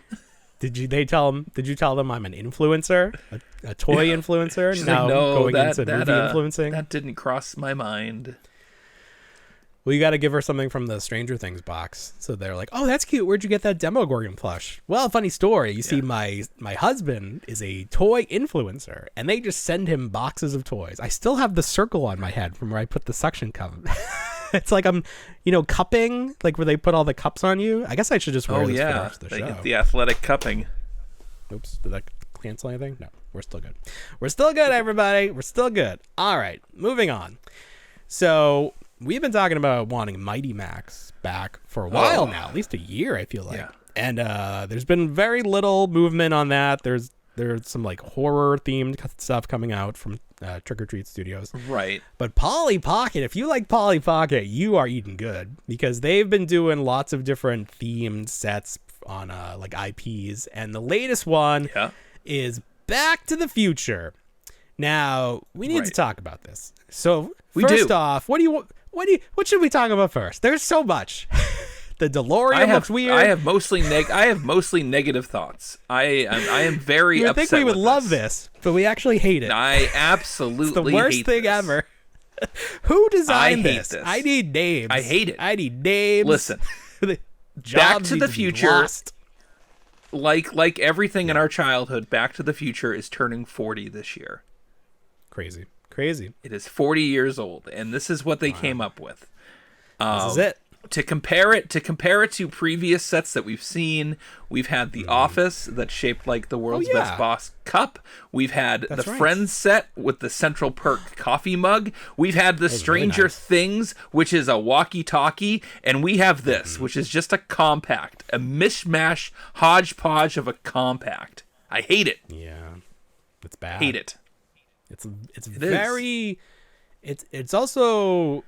Did you tell them I'm an influencer, a toy influencer? She's now like, no, going into movie influencing. That didn't cross my mind. Well, you got to give her something from the Stranger Things box. So they're like, "Oh, that's cute. Where'd you get that Demogorgon plush?" Well, funny story. You see, my husband is a toy influencer, and they just send him boxes of toys. I still have the circle on my head from where I put the suction cup. It's like I'm, cupping, like where they put all the cups on you. I guess I should just wear this for the rest of the show. The athletic cupping. Oops, did that cancel anything? No, we're still good. We're still good, everybody. We're still good. All right, moving on. So we've been talking about wanting Mighty Max back for a while now, at least a year, I feel like. Yeah. And there's been very little movement on that. There's some like horror themed stuff coming out from Trick or Treat Studios. Right. But Polly Pocket, if you like Polly Pocket, you are eating good, because they've been doing lots of different themed sets like IPs, and the latest one is Back to the Future. Now we need to talk about this. So first off, what should we talk about first? There's so much. The DeLorean looks weird. I have mostly negative thoughts. I am very upset. I think we would love this, but we actually hate it. I absolutely it's the worst thing ever. Who designed this? I need names. I hate it. I need names. Listen, Back to the Future, like everything in our childhood, Back to the Future is turning 40 this year. Crazy. It is 40 years old, and this is what they came up with. This is it. To compare it to previous sets that we've seen, we've had The Office that's shaped like the world's best boss cup. We've had Friends set with the Central Perk coffee mug. We've had the Stranger Things, which is a walkie-talkie, and we have this, which is just a compact, a mishmash hodgepodge of a compact. I hate it. Yeah, it's bad. Hate it. It's also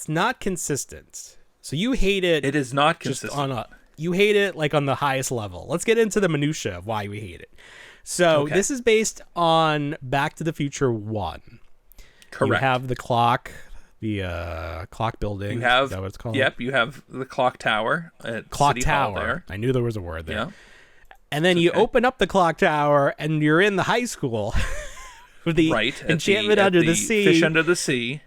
not consistent. So you hate it. It is not consistent. You hate it like on the highest level. Let's get into the minutia of why we hate it. So this is based on Back to the Future 1. Correct. You have the clock, the clock building. You have, is that what it's called? Yep, you have the clock tower at Clock City Tower. Hall there. I knew there was a word there. Yeah. And then you open up the clock tower and you're in the high school with the enchantment under the sea. Fish under the sea.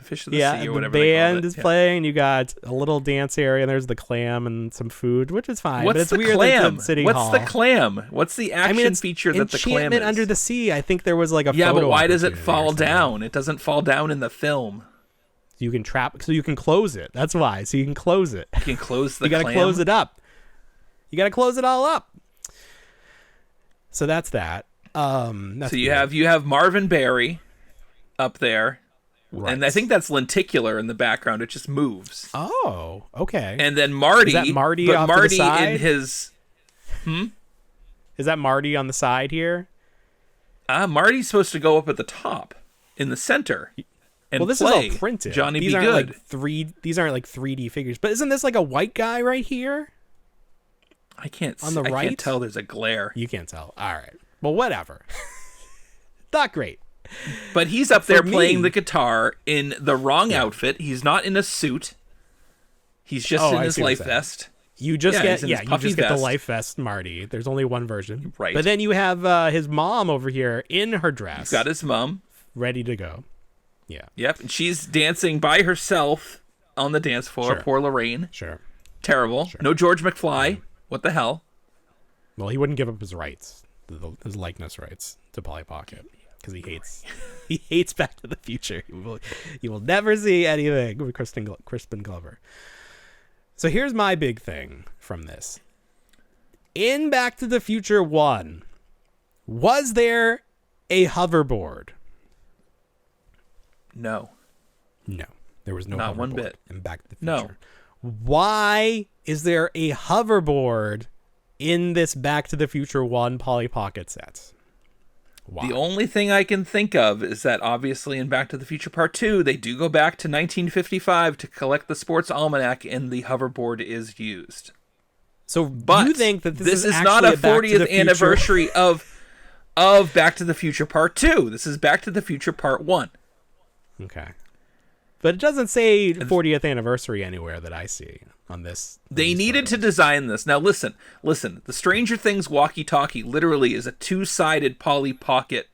Fish of the sea or whatever the band is playing. You got a little dance area, and there's the clam and some food, which is fine. What's but it's the weird clam? What's the clam? What's the action feature that the clam is? Enchantment under the sea. I think there was like a photo but why does it fall down? It doesn't fall down in the film. You can so you can close it. That's why. So you can close it. You can close the. You got to close it up. You got to close it all up. So that's that. So you have Marvin Berry up there. Right. And I think that's lenticular in the background. It just moves. Oh, okay. And then Marty. Is that Marty off to the side? In his... Is that Marty on the side here? Marty's supposed to go up at the top, in the center. And this play is all printed. Johnny these Be aren't Good. These aren't like 3D figures. But isn't this like a white guy right here? I can't on the right? I can't tell. There's a glare. You can't tell. All right. Well, whatever. Not great. But he's up there playing the guitar in the wrong outfit. He's not in a suit. He's just in his life vest. You just get the life vest, Marty. There's only one version. Right. But then you have his mom over here in her dress. He's got his mom. Ready to go. Yeah. Yep. And she's dancing by herself on the dance floor. Sure. Poor Lorraine. Sure. Terrible. Sure. No George McFly. What the hell? Well, he wouldn't give up his rights, his likeness rights to Polly Pocket. Because he hates Back to the Future. You will never see anything with Crispin Glover. So here's my big thing from this. In Back to the Future 1, was there a hoverboard? No. No. There was no Not hoverboard one bit. in Back to the No. Future. Why is there a hoverboard in this Back to the Future 1 Polly Pocket set? Why? The only thing I can think of is that obviously in Back to the Future Part 2, they do go back to 1955 to collect the sports almanac, and the hoverboard is used. So you think that this is not a 40th anniversary of Back to the Future Part 2. This is Back to the Future Part 1. Okay. But it doesn't say 40th anniversary anywhere that I see on this. They needed to design this. Now listen. The Stranger Things walkie-talkie literally is a two-sided Polly Pocket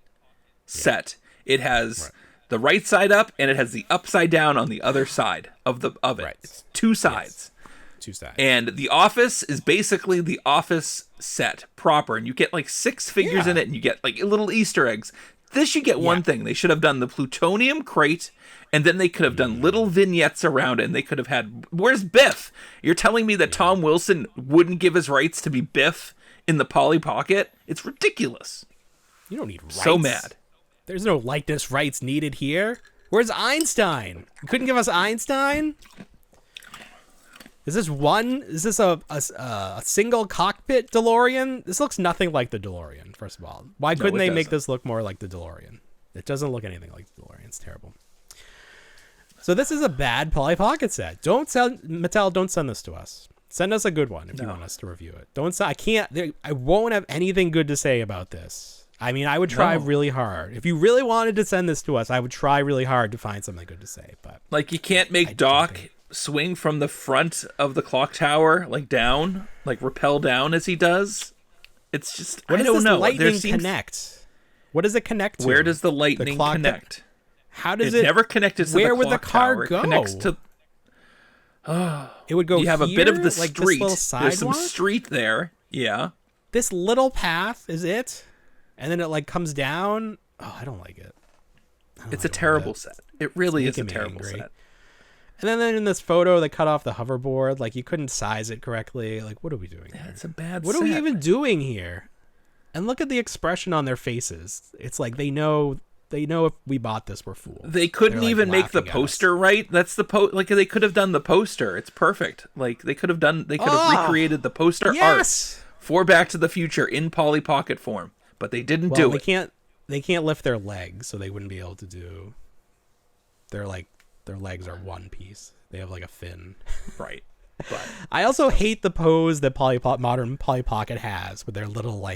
set. It has the right side up, and it has the upside down on the other side of it. Right. It's two sides. Yes. Two sides. And The Office is basically the Office set proper, and you get like 6 figures in it, and you get like little Easter eggs. This you get one thing. They should have done the plutonium crate, and then they could have done little vignettes around it, and they could have had... Where's Biff? You're telling me that Tom Wilson wouldn't give his rights to be Biff in the Polly Pocket? It's ridiculous. You don't need rights. So mad. There's no likeness rights needed here. Where's Einstein? You couldn't give us Einstein? Is this a single cockpit DeLorean? This looks nothing like the DeLorean, first of all. Why couldn't they make this look more like the DeLorean? It doesn't look anything like the DeLorean. It's terrible. So this is a bad Polly Pocket set. Mattel, don't send this to us. Send us a good one if you want us to review it. Don't say I can't. I won't have anything good to say about this. I mean, I would try really hard. If you really wanted to send this to us, I would try really hard to find something good to say. But like, you can't make Doc swing from the front of the clock tower, like down, like rappel down as he does. It's just, I don't know. Lightning connect? What does it connect to? Where does the lightning connect? How does it? Never connected to the clock tower. Where would the car go? It connects to. It would go. You have here, a bit of the like street. There's some street there. Yeah. This little path is it, and then it like comes down. Oh, I don't like it. It's a terrible set. It really is a terrible set. And then in this photo, they cut off the hoverboard. Like, you couldn't size it correctly. Like, what are we doing here? It's a bad What set. are we even doing here? And look at the expression on their faces. It's like they know if we bought this, we're fools. They couldn't even make the poster right. That's the like they could have done the poster. It's perfect. Like they could have recreated the poster art for Back to the Future in Polly Pocket form, but they didn't do it. They can't lift their legs, so they wouldn't be able to do. Their legs are one piece. They have like a fin. Right. But I also hate the pose that modern Polly Pocket has with their little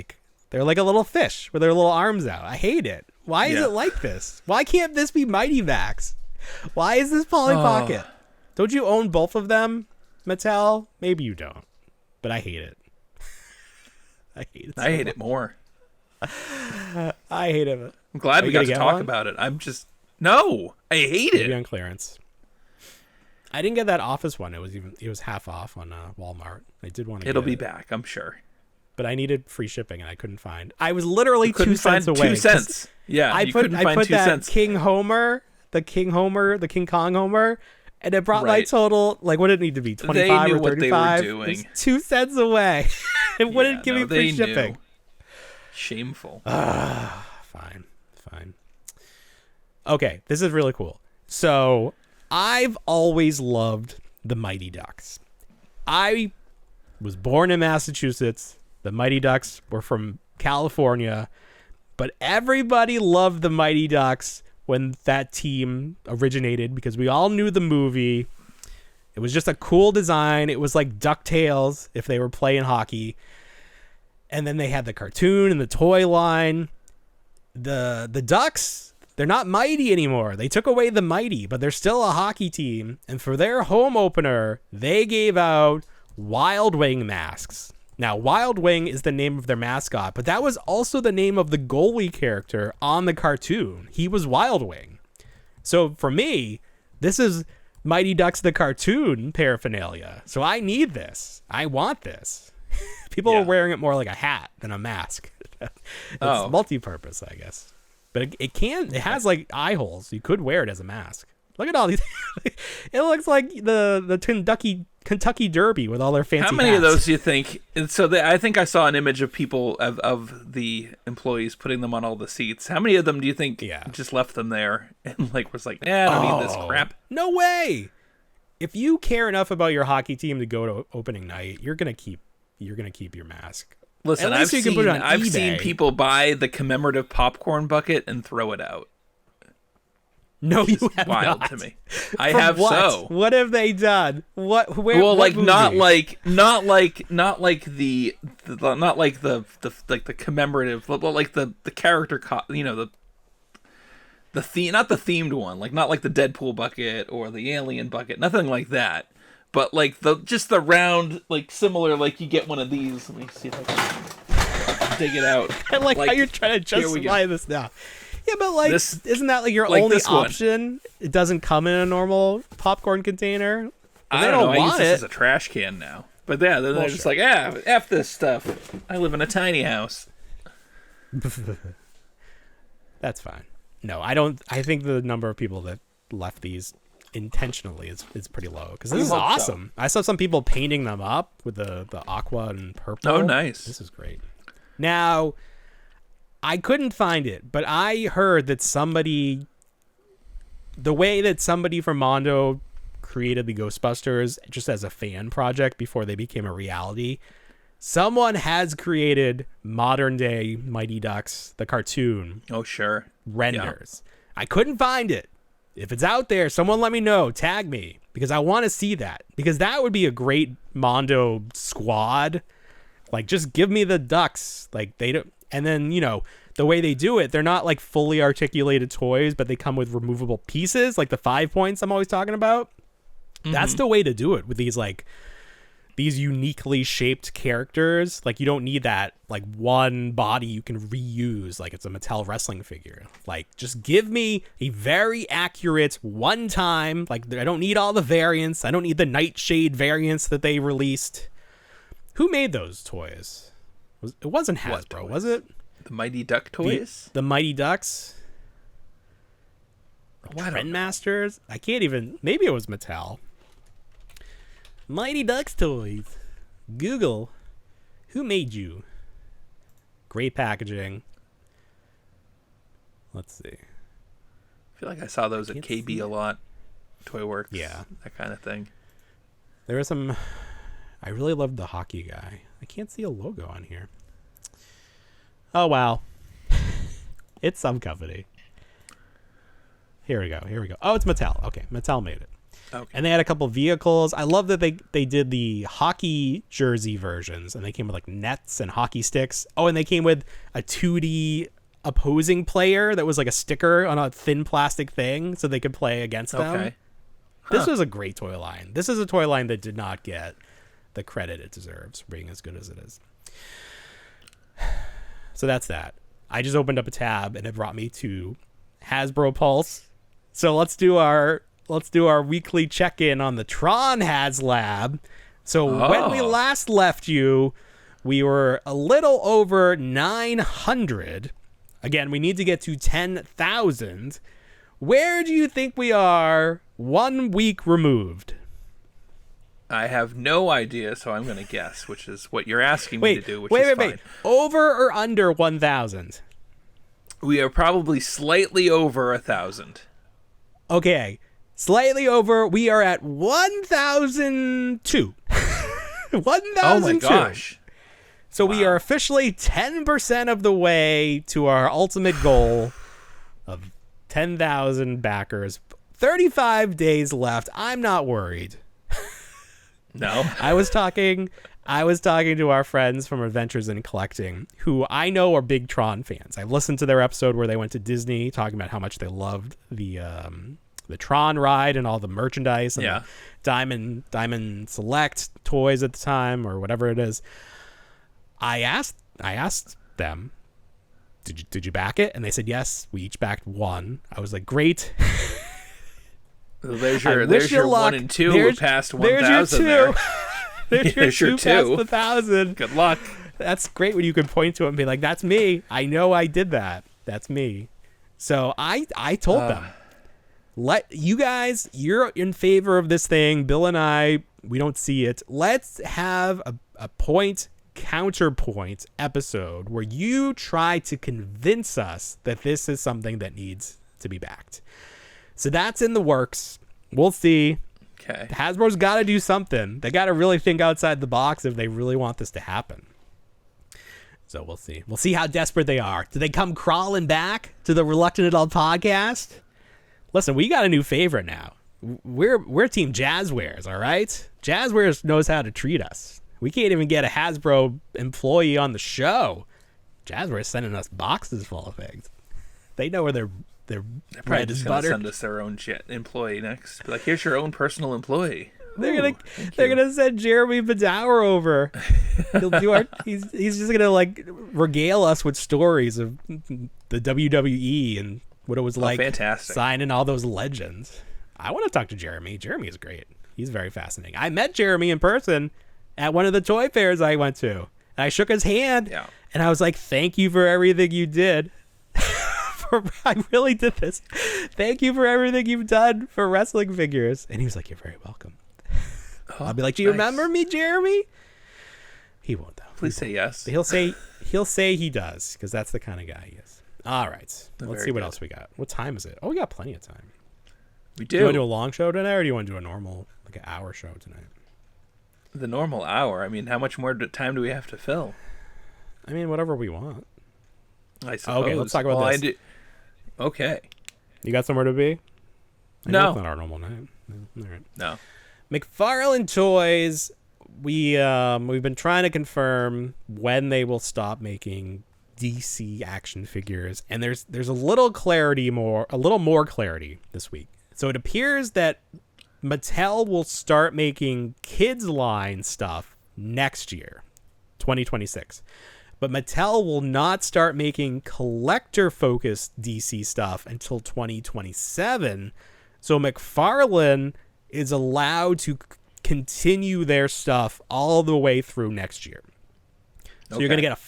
they're like a little fish with their little arms out. I hate it. Why is it like this? Why can't this be Mighty Max? Why is this Polly Pocket? Don't you own both of them, Mattel? Maybe you don't, but I hate it. I hate it. I hate it more. I hate it. I'm glad we got to talk about it. No, I hate it. Maybe on clearance. I didn't get that Office one. It was half off on Walmart. I did want to. It'll be back, I'm sure. But I needed free shipping and I couldn't find. I was literally 2 cents away. 2 cents. Yeah, I put that King Homer, the King Kong Homer, and it brought my total. Like, what did it need to be? 25 or 35? What they were doing. 2 cents away. It wouldn't give me free shipping. Shameful. Fine. Okay, this is really cool. So, I've always loved the Mighty Ducks. I was born in Massachusetts. The Mighty Ducks were from California. But everybody loved the Mighty Ducks when that team originated because we all knew the movie. It was just a cool design. It was like DuckTales if they were playing hockey. And then they had the cartoon and the toy line. The Ducks, they're not mighty anymore. They took away the mighty, but they're still a hockey team. And for their home opener, they gave out Wild Wing masks. Now, Wild Wing is the name of their mascot, but that was also the name of the goalie character on the cartoon. He was Wild Wing. So for me, this is Mighty Ducks the cartoon paraphernalia. So I need this. I want this. People are wearing it more like a hat than a mask. It's multi-purpose, I guess. But it has like eye holes. You could wear it as a mask. Look at all these. It looks like the Kentucky Derby with all their fancy hats. How many of those do you think? And so I think I saw an image of people of the employees putting them on all the seats. How many of them do you think just left them there and like was like, I don't need this crap? No way. If you care enough about your hockey team to go to opening night, you're gonna keep your mask. Listen, I've seen people buy the commemorative popcorn bucket and throw it out. No, you have wild not. To me. I have what? so. What have they done? What? Where? Well, like movie? not like the commemorative, like the character, the theme, not the themed one, like not like the Deadpool bucket or the Alien bucket, nothing like that. But like the round, like similar, like you get one of these. Let me see if I can dig it out. I like how you're trying to justify this now. Yeah, but like, isn't that like your only option? It doesn't come in a normal popcorn container. I don't know. I use this as a trash can now. But yeah, then they're just like, F this stuff. I live in a tiny house. That's fine. No, I don't. I think the number of people that left these intentionally is pretty low because this is awesome. So. I saw some people painting them up with the aqua and purple. Oh, nice. This is great. Now, I couldn't find it, but I heard that the way that somebody from Mondo created the Ghostbusters just as a fan project before they became a reality, someone has created modern day Mighty Ducks, the cartoon. Oh, sure. Renders. Yeah. I couldn't find it. If it's out there, someone let me know. Tag me. because I want to see that, because that would be a great Mondo squad. Like, just give me the ducks. Like, they don't, and then, you know, the way they do it, they're not like fully articulated toys, but they come with removable pieces, like the 5 points I'm always talking about. That's the way to do it with these, like, these uniquely shaped characters. Like, you don't need that like one body you can reuse like it's a Mattel wrestling figure. Like, just give me a very accurate one time. Like, I don't need all the variants. I don't need the Nightshade variants that they released. Who made those toys? It wasn't Hasbro, was it? The Mighty Duck toys? The Mighty Ducks? Trendmasters? I can't even... Maybe it was Mattel. Mighty Ducks toys. Google. Who made you? Great packaging. Let's see. I feel like I saw those at KB a lot. Toy Works. Yeah. That kind of thing. There was some... I really loved the hockey guy. I can't see a logo on here. Oh, wow. It's some company. Here we go. Oh, it's Mattel. Okay, Mattel made it. Okay. And they had a couple vehicles. I love that they did the hockey jersey versions, and they came with like nets and hockey sticks. Oh, and they came with a 2D opposing player that was like a sticker on a thin plastic thing so they could play against them. Okay. This was a great toy line. This is a toy line that did not get the credit it deserves for being as good as it is. So that's that. I just opened up a tab and it brought me to Hasbro Pulse. So let's do our weekly check-in on the Tron HasLab. So when we last left you, we were a little over 900. Again, we need to get to 10,000. Where do you think we are 1 week removed? I have no idea, so I'm going to guess, which is what you're asking me to do, which is fine. Wait. Over or under 1,000? We are probably slightly over 1,000. Okay. Slightly over. We are at 1,002. 1,002. Oh my gosh. So we are officially 10% of the way to our ultimate goal of 10,000 backers. 35 days left. I'm not worried. No. I was talking to our friends from Adventures in Collecting, who I know are big Tron fans. I listened to their episode where they went to Disney, talking about how much they loved the Tron ride and all the merchandise and the Diamond Select toys at the time, or whatever it is. I asked them, did you back it? And they said yes. We each backed one. I was like, great. There's your luck. 1 and 2. We're past 1,000 there. There's your 2 past 1,000. Good luck. That's great when you can point to it and be like, that's me. I know I did that. That's me. So I told them, let you guys, you're in favor of this thing. Bill and I, we don't see it. Let's have a point counterpoint episode where you try to convince us that this is something that needs to be backed. So that's in the works. We'll see. Okay. Hasbro's got to do something. They got to really think outside the box if they really want this to happen. So we'll see. We'll see how desperate they are. Do they come crawling back to the Reluctant Adult podcast? Listen, we got a new favorite now. We're Team Jazzwares, all right? Jazzwares knows how to treat us. We can't even get a Hasbro employee on the show. Jazzwares sending us boxes full of things. They know where they're probably just gonna send us their own employee next. Be like, here's your own personal employee. They're gonna send Jeremy Bedower over. He'll do he's just gonna like regale us with stories of the WWE and what it was like signing all those legends. I want to talk to Jeremy. Jeremy is great. He's very fascinating. I met Jeremy in person at one of the toy fairs I went to. And I shook his hand and I was like, thank you for everything you did. I really did this. Thank you for everything you've done for wrestling figures. And he was like, you're very welcome. I'll be like, do you remember me, Jeremy? He won't though. Please say yes. He'll say he does, because that's the kind of guy he is. All right. Let's see what else we got. What time is it? Oh, we got plenty of time. We do. Do you want to do a long show tonight, or do you want to do a normal, like an hour show tonight? The normal hour. I mean, how much more time do we have to fill? I mean, whatever we want. I suppose. Okay, let's talk about this. Okay. You got somewhere to be? I know No. it's not our normal name. No. All right. No. McFarlane Toys. We've been trying to confirm when they will stop making DC action figures, and there's a little more clarity this week. So it appears that Mattel will start making kids line stuff next year, 2026. But Mattel will not start making collector-focused DC stuff until 2027. So McFarlane is allowed to continue their stuff all the way through next year. So you're going to get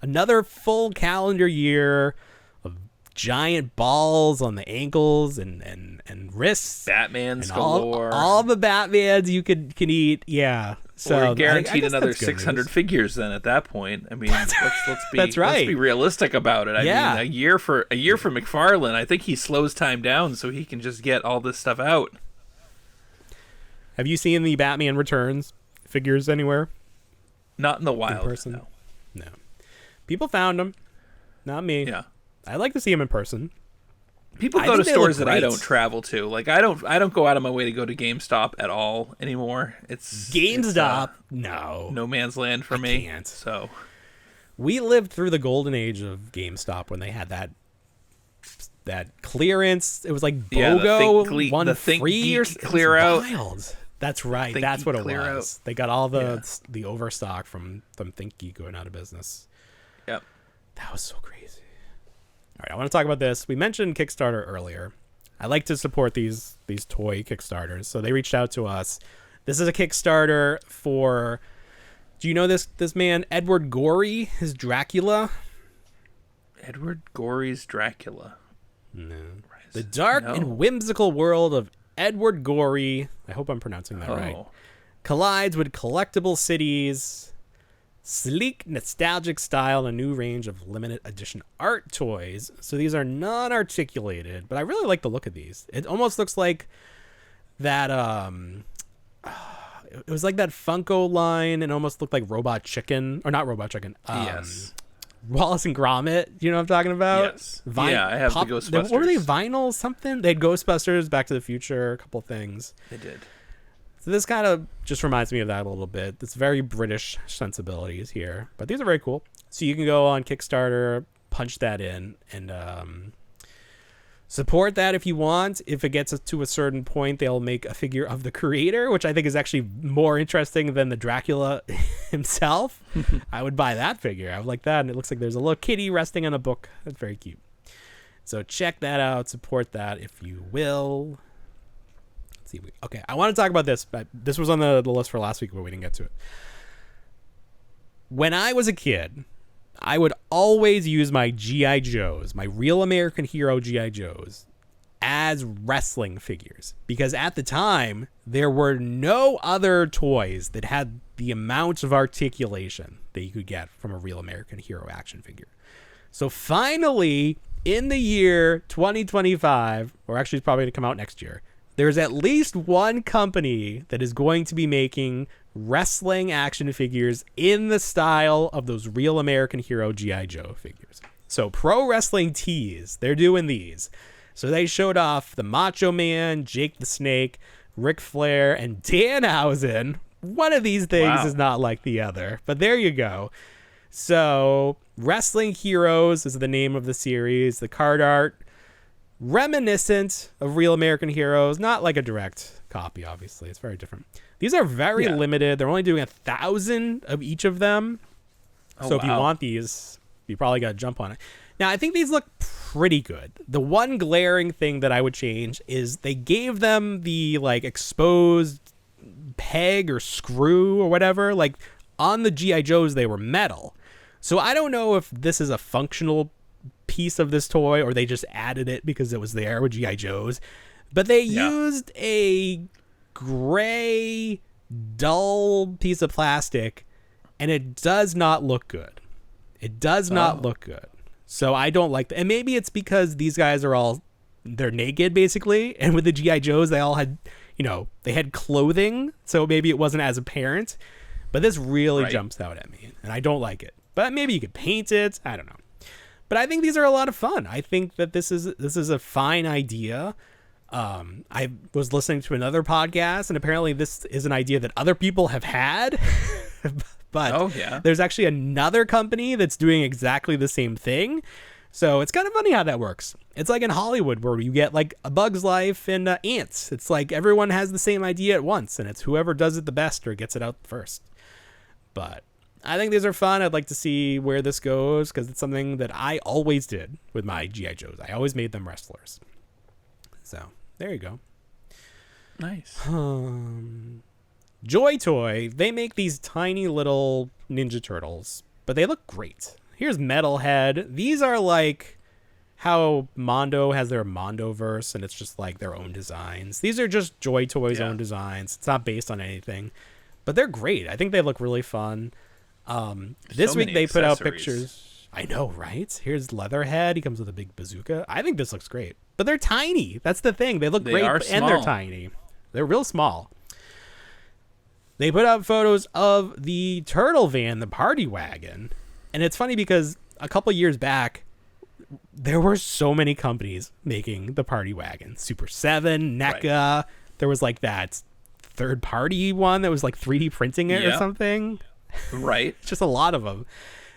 another full calendar year of giant balls on the ankles and wrists. Batman's and galore. All the Batmans you can eat. Yeah. So We're guaranteed I guess another that's good 600 news. figures then at that point. I mean, let's be That's right. let's be realistic about it. I Yeah. mean, a year for McFarlane, I think he slows time down so he can just get all this stuff out. Have you seen the Batman Returns figures anywhere? Not in the wild. In person? No. No. People found them. Not me. Yeah. I'd like to see them in person. People I go to think they look stores that I great. don't travel to. Like I don't go out of my way to go to GameStop at all anymore. It's GameStop? No. no man's land for me. can't. So We lived through the golden age of GameStop when they had that clearance. It was like Yeah, the BOGO, Think one the Think free or Geek clear it out. was wild. That's right. Think That's Geek what it clear was. out. They got all the overstock from Think Geek going out of business. yep. That was so crazy. All right, I want to talk about this. We mentioned Kickstarter earlier. I like to support these toy Kickstarters. So they reached out to us. This is a Kickstarter for, do you know this man, Edward Gorey, his Dracula? Edward Gorey's Dracula. No. The dark No. and whimsical world of Edward Gorey, I hope I'm pronouncing that right, collides with collectible cities, sleek, nostalgic style, and a new range of limited edition art toys. So these are non-articulated, but I really like the look of these. It almost looks like that, it was like that Funko line and almost looked like Robot Chicken, or not Robot Chicken. Yes. Wallace and Gromit, you know what I'm talking about? Yes. Yeah, I have the Ghostbusters. What were they, vinyl something? They had Ghostbusters, Back to the Future, a couple things. They did. So this kind of just reminds me of that a little bit. It's very British sensibilities here, but these are very cool. So you can go on Kickstarter, punch that in, and support that if you want. If it gets to a certain point, they'll make a figure of the creator, which I think is actually more interesting than the Dracula himself. I would buy that figure. I would like that, and it looks like there's a little kitty resting on a book. That's very cute. So check that out. Support that if you will. Okay, I want to talk about this, but this was on the list for last week, but we didn't get to it. When I was a kid, I would always use my G.I. Joes, my Real American Hero G.I. Joes, as wrestling figures. Because at the time, there were no other toys that had the amount of articulation that you could get from a Real American Hero action figure. So finally, in the year 2025, or actually it's probably going to come out next year, there's at least one company that is going to be making wrestling action figures in the style of those Real American Hero G.I. Joe figures. So Pro Wrestling Tees, they're doing these. So they showed off the Macho Man, Jake the Snake, Ric Flair, and Danhausen. One of these things is not like the other, but there you go. So Wrestling Heroes is the name of the series. The card art, reminiscent of Real American Heroes, not like a direct copy, obviously. It's very different. These are very limited. They're only doing 1,000 of each of them. So if you want these, you probably got to jump on it. Now, I think these look pretty good. The one glaring thing that I would change is they gave them the like exposed peg or screw or whatever. Like on the G.I. Joes, they were metal. So I don't know if this is a functional piece of this toy or they just added it because it was there with G.I. Joes. But they used a gray, dull piece of plastic, and it does not look good. It does not look good. So I don't like that. And maybe it's because these guys are they're naked basically. And with the G.I. Joes, they all had, they had clothing. So maybe it wasn't as apparent. But this really jumps out at me. And I don't like it. But maybe you could paint it. I don't know. But I think these are a lot of fun. I think that this is a fine idea. I was listening to another podcast, and apparently this is an idea that other people have had. But there's actually another company that's doing exactly the same thing. So it's kind of funny how that works. It's like in Hollywood where you get like A Bug's Life and Ants. It's like everyone has the same idea at once, and it's whoever does it the best or gets it out first. But I think these are fun. I'd like to see where this goes because it's something that I always did with my G.I. Joes. I always made them wrestlers. So there you go. Nice. Joy Toy, they make these tiny little Ninja Turtles, but they look great. Here's Metalhead. These are like how Mondo has their Mondoverse, and it's just like their own designs. These are just Joy Toy's own designs. It's not based on anything, but they're great. I think they look really fun. This week they put out pictures. I know, right? Here's Leatherhead. He comes with a big bazooka. I think this looks great, but they're tiny. That's the thing. They look great, and they're tiny. They're real small. They put out photos of the turtle van, the party wagon. And it's funny because a couple years back, there were so many companies making the party wagon. Super 7, NECA. Right. There was like that third party one that was like 3D printing it or something. Right. Just a lot of them.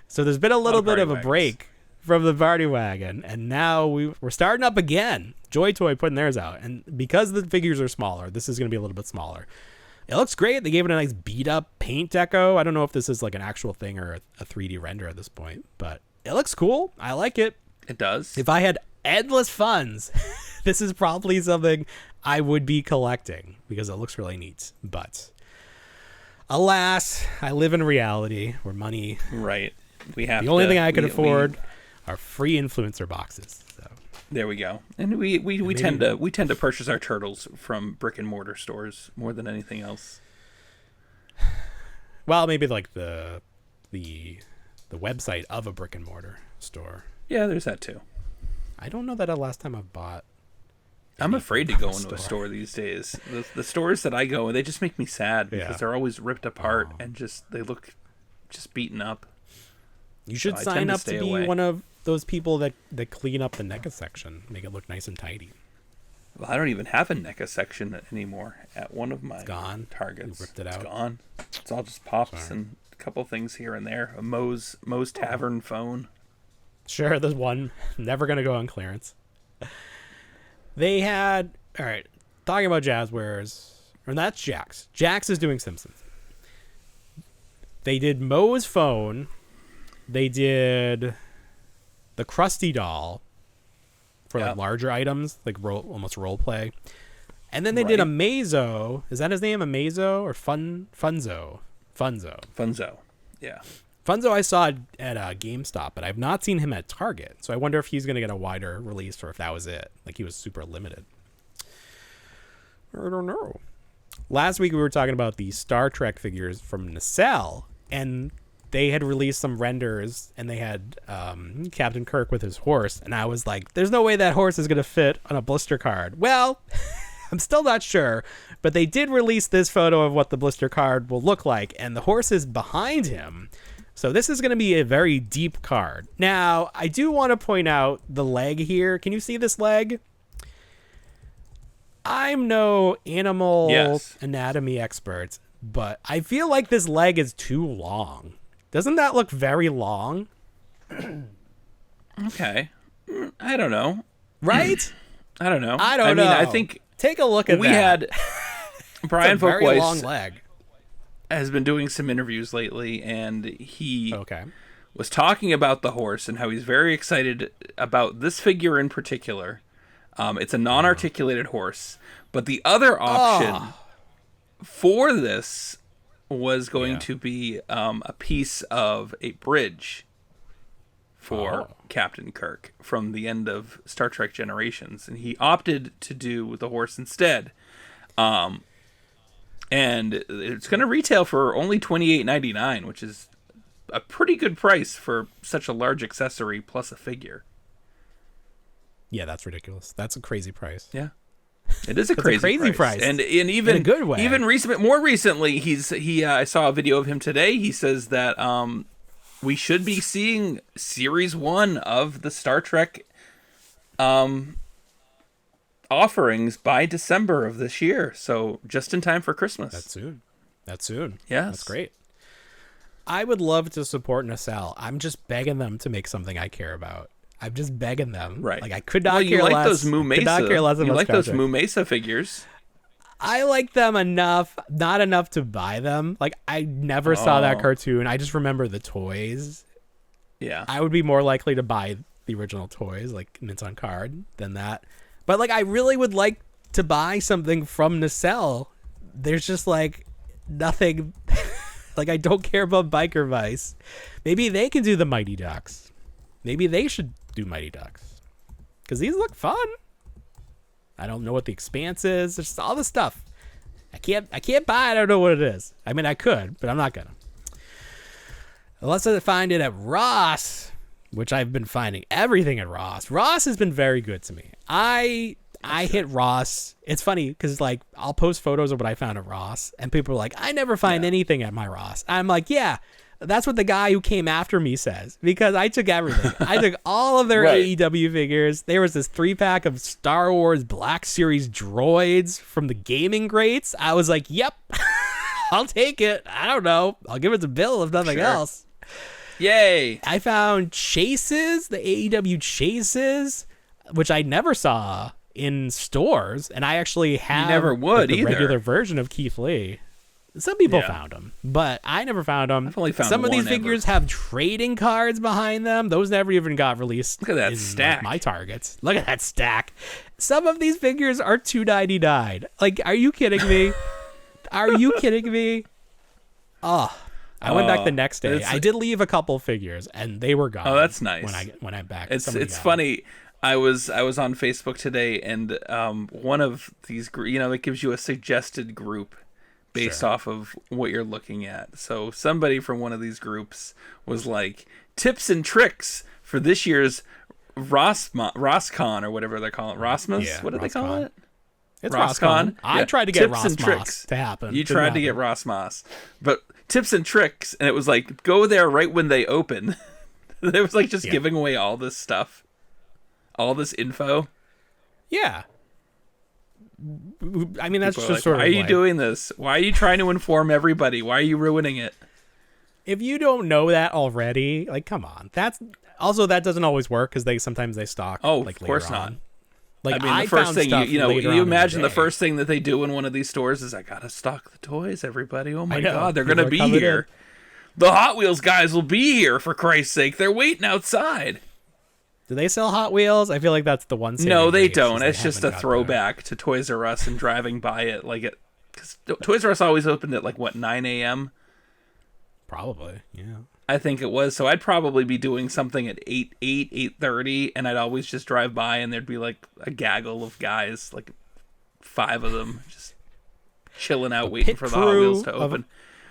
So there's been a little bit of a break from the party wagon. And now we're starting up again. Joy Toy putting theirs out. And because the figures are smaller, this is going to be a little bit smaller. It looks great. They gave it a nice beat up paint deco. I don't know if this is like an actual thing or a 3D render at this point, but it looks cool. I like it. It does. If I had endless funds, this is probably something I would be collecting because it looks really neat. But alas, I live in reality where money. Right. We have the only thing I could afford are free influencer boxes. So. There we go. And we tend to purchase our turtles from brick and mortar stores more than anything else. Well, maybe like the website of a brick and mortar store. Yeah, there's that too. I don't know that the last time I bought. I'm afraid to go into a store these days. The stores that I go, they just make me sad because they're always ripped apart and they look just beaten up. You should sign up to be one of those people that clean up the NECA section, make it look nice and tidy. Well, I don't even have a NECA section anymore at one of my Targets. You ripped it out. It's gone. It's all just pops and a couple things here and there. A Moe's Tavern phone. Sure, there's one. Never going to go on clearance. They had... All right, talking about Jazzwares... And that's Jax. Jax is doing Simpsons. They did Moe's phone. They did the Krusty doll for like larger items, like almost role play. And then they did Amazo. Is that his name? Amazo or Funzo? Funzo. Yeah. Funzo I saw at GameStop, but I've not seen him at Target. So I wonder if he's going to get a wider release or if that was it. Like he was super limited. I don't know. Last week we were talking about the Star Trek figures from Nacelle, and they had released some renders, and they had Captain Kirk with his horse, and I was like, there's no way that horse is going to fit on a blister card. Well, I'm still not sure, but they did release this photo of what the blister card will look like, and the horse is behind him. So this is going to be a very deep card. Now, I do want to point out the leg here. Can you see this leg? I'm no animal anatomy expert, but I feel like this leg is too long. Doesn't that look very long? Okay. I don't know. Right? I don't know. I don't know. I think... Take a look at we that. We had... Brian Folkweis very long leg. Has been doing some interviews lately, and he was talking about the horse and how he's very excited about this figure in particular. It's a non-articulated horse, but the other option for this was going to be a piece of a bridge for Captain Kirk from the end of Star Trek Generations, and he opted to do the horse instead. And it's going to retail for only $28.99, which is a pretty good price for such a large accessory plus a figure. Yeah, that's ridiculous. That's a crazy price. Yeah, it is a crazy price. And even in a good way. Even more recently, I saw a video of him today. He says that we should be seeing Series 1 of the Star Trek offerings by December of this year, so just in time for Christmas. That's soon. Yes. That's great. I would love to support Nacelle. I'm just begging them to make something I care about. I'm just begging them. Right. Like, I could not care you like less. those Moo Mesa. Could not care less you about like those Star Trek. Moo Mesa figures. I like them enough, not enough to buy them. Like, I never saw that cartoon. I just remember the toys. Yeah. I would be more likely to buy the original toys, like mints on card, than that. But, like, I really would like to buy something from Nacelle. There's just, like, nothing. Like, I don't care about Biker Vice. Maybe they can do the Mighty Ducks. Maybe they should do Mighty Ducks. Because these look fun. I don't know what the Expanse is. There's all this stuff. I can't buy it. I don't know what it is. I mean, I could, but I'm not gonna. Unless I find it at Ross, which I've been finding everything at Ross. Ross has been very good to me. I hit Ross. It's funny because, like, I'll post photos of what I found at Ross, and people are like, I never find anything at my Ross. I'm like, yeah, that's what the guy who came after me says, because I took everything. I took all of their AEW figures. There was this 3-pack of Star Wars Black Series droids from the gaming greats. I was like, yep, I'll take it. I don't know. I'll give it to Bill if nothing else. Yay. I found chases, the AEW chases, which I never saw in stores, and I actually have never would the either. regular version of Keith Lee. Some people found them, but I never found them. I've only found some of these one figures ever. have trading cards behind them. Those never even got released. Look at that in, stack. like, my targets. Look at that stack. Some of these figures are $2.99. Like, are you kidding me? Are you kidding me? Oh, I went back the next day. I did leave a couple figures, and they were gone. Oh, that's nice. When I'm back, It's funny. I was on Facebook today, and one of these, it gives you a suggested group based off of what you're looking at. So somebody from one of these groups was like, tips and tricks for this year's Rosscon, or whatever they call it. Rossmas? Yeah, what do they call it? It's Rosscon. I tried to get Tips and Rossmas tricks to happen. You tried to get Rossmas. But tips and tricks, and it was like, go there right when they open. It was like just giving away all this stuff. All this info. Yeah. I mean, that's People just like, sort of why are you like, doing this? Why are you trying to inform everybody? Why are you ruining it? if you don't know that already, like, come on. That's also, that doesn't always work because sometimes they stock. Oh, like, of course later not. on. Like, I mean, the first found thing stuff you later on in imagine the day. first thing that they do in one of these stores is, I gotta stock the toys, everybody. Oh my know. god, they're People gonna are be coming here. in. The Hot Wheels guys will be here, for Christ's sake. They're waiting outside. Do they sell Hot Wheels? I feel like that's the one. No, they grace, don't. is It's they just a haven't got throwback to Toys R Us and driving by it like it. Because Toys R Us always opened at 9 a.m. Probably, yeah. I think it was. So I'd probably be doing something at 8:30, and I'd always just drive by, and there'd be like a gaggle of guys, like 5 of them, just chilling out, waiting for the Hot Wheels to open.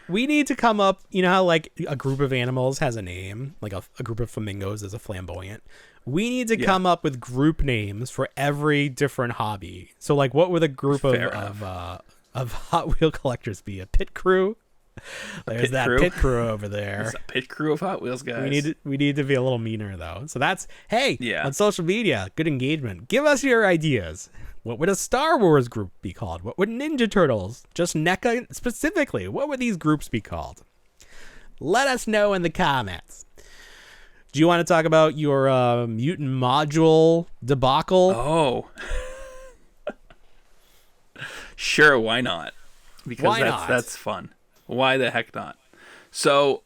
We need to come up, you know how like a group of animals has a name, like a group of flamingos is a flamboyant. We need to come up with group names for every different hobby. So, like, what would a group of Hot Wheel collectors be? A pit crew? There's that pit crew over there. There's a pit crew of Hot Wheels guys. We need to be a little meaner though. So that's Yeah. on social media, good engagement. Give us your ideas. What would a Star Wars group be called? What would Ninja Turtles? Just NECA specifically. What would these groups be called? Let us know in the comments. Do you want to talk about your mutant module debacle? Oh. Sure, why not? Because that's fun. Why the heck not? So,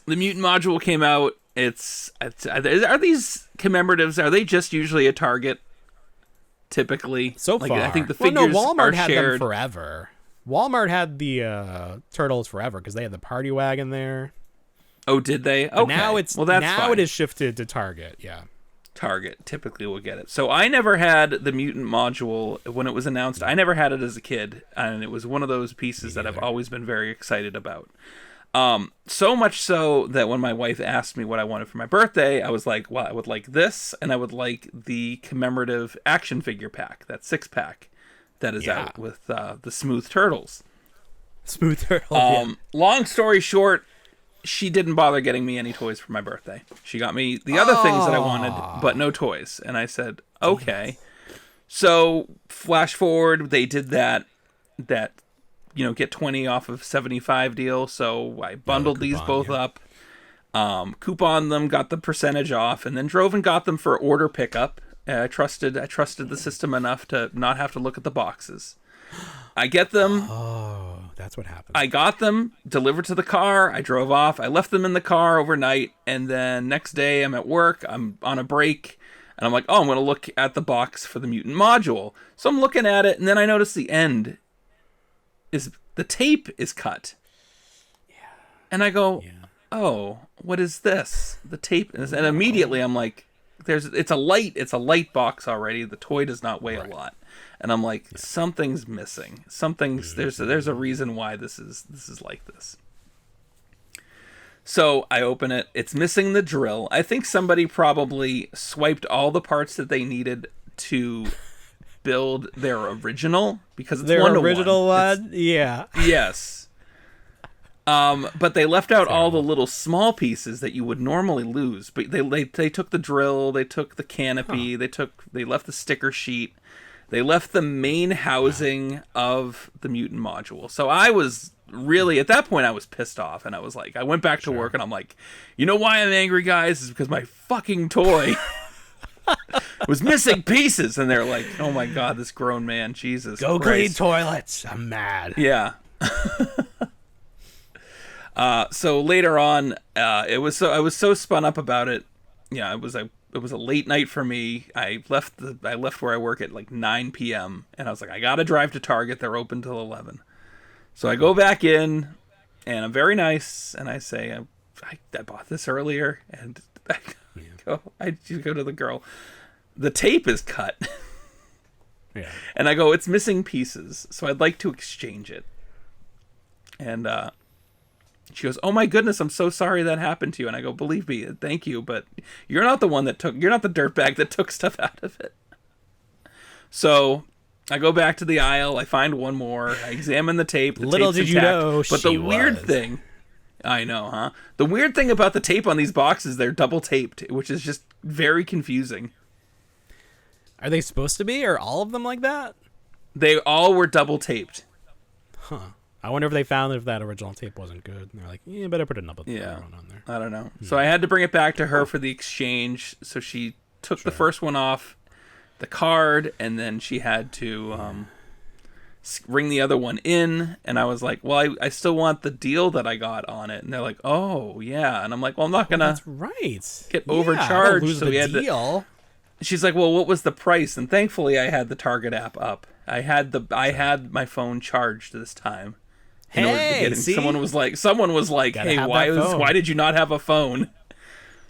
the mutant module came out. Are these commemoratives? Are they just usually a Target? Typically, So far, I think the figures Walmart are had shared. them forever. Walmart had the turtles forever because they had the party wagon there. Oh, did they? But Okay. now that's fine. it is shifted to Target. Yeah. Target typically will get it. So I never had the mutant module when it was announced. I never had it as a kid, and it was one of those pieces that I've always been very excited about. So much so that when my wife asked me what I wanted for my birthday, I was like, well, I would like this, and I would like the commemorative action figure pack, that 6-pack that is out with the Smooth Turtles. Smooth Turtle. Long story short, she didn't bother getting me any toys for my birthday. She got me the other things that I wanted, but no toys. And I said, okay. So flash forward, they did that get 20 off of 75 deal. So I bundled these both up, coupon them, got the percentage off, and then drove and got them for order pickup. I trusted the system enough to not have to look at the boxes. I get them. Oh, that's what happened. I got them delivered to the car. I drove off. I left them in the car overnight, and then next day I'm at work. I'm on a break, and I'm like, oh, I'm going to look at the box for the mutant module. So I'm looking at it, and then I notice the end is the tape is cut. Yeah. And I go, oh, what is this? The tape is, and immediately I'm like, it's a light box already. The toy does not weigh a lot. And I'm like, something's missing. There's a reason why this is like this. So I open it. It's missing the drill. I think somebody probably swiped all the parts that they needed to build their original, because it's their 1-to-1. original one. Yeah. Yes. But they left out all the little small pieces that you would normally lose. But they took the drill, they took the canopy, they left the sticker sheet. They left the main housing of the mutant module. So I was really, at that point, I was pissed off. And I was like, I went back to work and I'm like, you know why I'm angry, guys? Is because my fucking toy was missing pieces. And they're like, oh my God, this grown man, Jesus Go Christ. clean toilets. I'm mad. Yeah. So later on, I was so spun up about it. Yeah, it was a late night for me. I left where I work at like 9 p.m. and I was like, I gotta drive to Target. They're open till 11. So I go back in, and I'm very nice, and I say, I bought this earlier, and I go to the girl. The tape is cut. Yeah. And I go, it's missing pieces, so I'd like to exchange it. And she goes, oh my goodness, I'm so sorry that happened to you. And I go, believe me, thank you, but you're not the dirtbag that took stuff out of it. So I go back to the aisle, I find one more, I examine the tape. Little did you know, but the weird thing, I know, huh? The weird thing about the tape on these boxes, they're double taped, which is just very confusing. Are they supposed to be, or all of them like that? They all were double taped. Huh. I wonder if they found if that original tape wasn't good. And they're like, better put another one on there. I don't know. So I had to bring it back to her for the exchange. So she took the first one off the card, and then she had to ring the other one in. And I was like, well, I still want the deal that I got on it. And they're like, oh, yeah. And I'm like, well, I'm not going to that's right. get overcharged. Lose so the we had deal. She's like, well, what was the price? And thankfully I had the Target app up. I had my phone charged this time. Hey, see? Someone was like, hey, why did you not have a phone?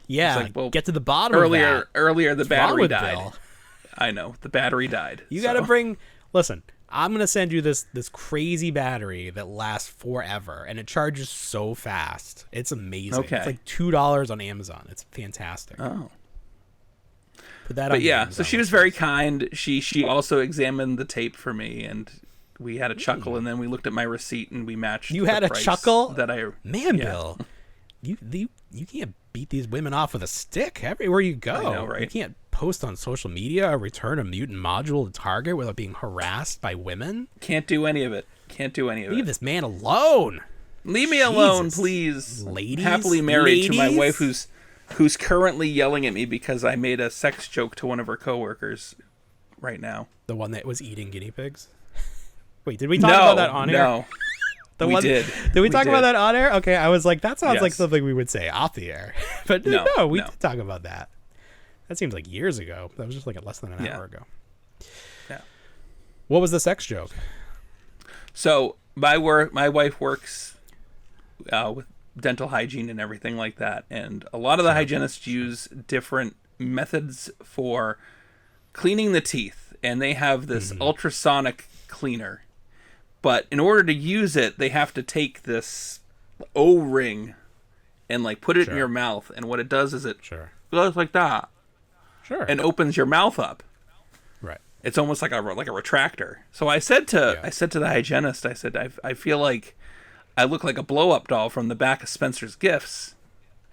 Yeah, like, well, get to the bottom of that. Earlier, the What's battery died. Bill? I know, the battery died. You got to listen, I'm going to send you this crazy battery that lasts forever, and it charges so fast. It's amazing. Okay. It's like $2 on Amazon. It's fantastic. Oh. Put that on. But yeah, so she was very kind. She also examined the tape for me, and we had a chuckle, and then we looked at my receipt and we matched. You had a chuckle? Man, Bill, you can't beat these women off with a stick everywhere you go. I know, right? You can't post on social media or return a mutant module to Target without being harassed by women. Can't do any of it. Leave this man alone. Leave me alone, please. Ladies, happily married to my wife, who's currently yelling at me because I made a sex joke to one of her coworkers right now. The one that was eating guinea pigs. Wait, did we talk about that on air? No, we did. Did we talk about that on air? Okay, I was like, that sounds like something we would say off the air. But no, we did talk about that. That seems like years ago. That was just like less than an hour ago. Yeah. What was the sex joke? So my wife works with dental hygiene and everything like that, and a lot of the hygienists use different methods for cleaning the teeth, and they have this ultrasonic cleaner, but in order to use it they have to take this O-ring and like put it in your mouth, and what it does is it goes like that and opens your mouth up. Right. It's almost like a retractor. So I said to the hygienist, I said, I feel like I look like a blow-up doll from the back of Spencer's Gifts.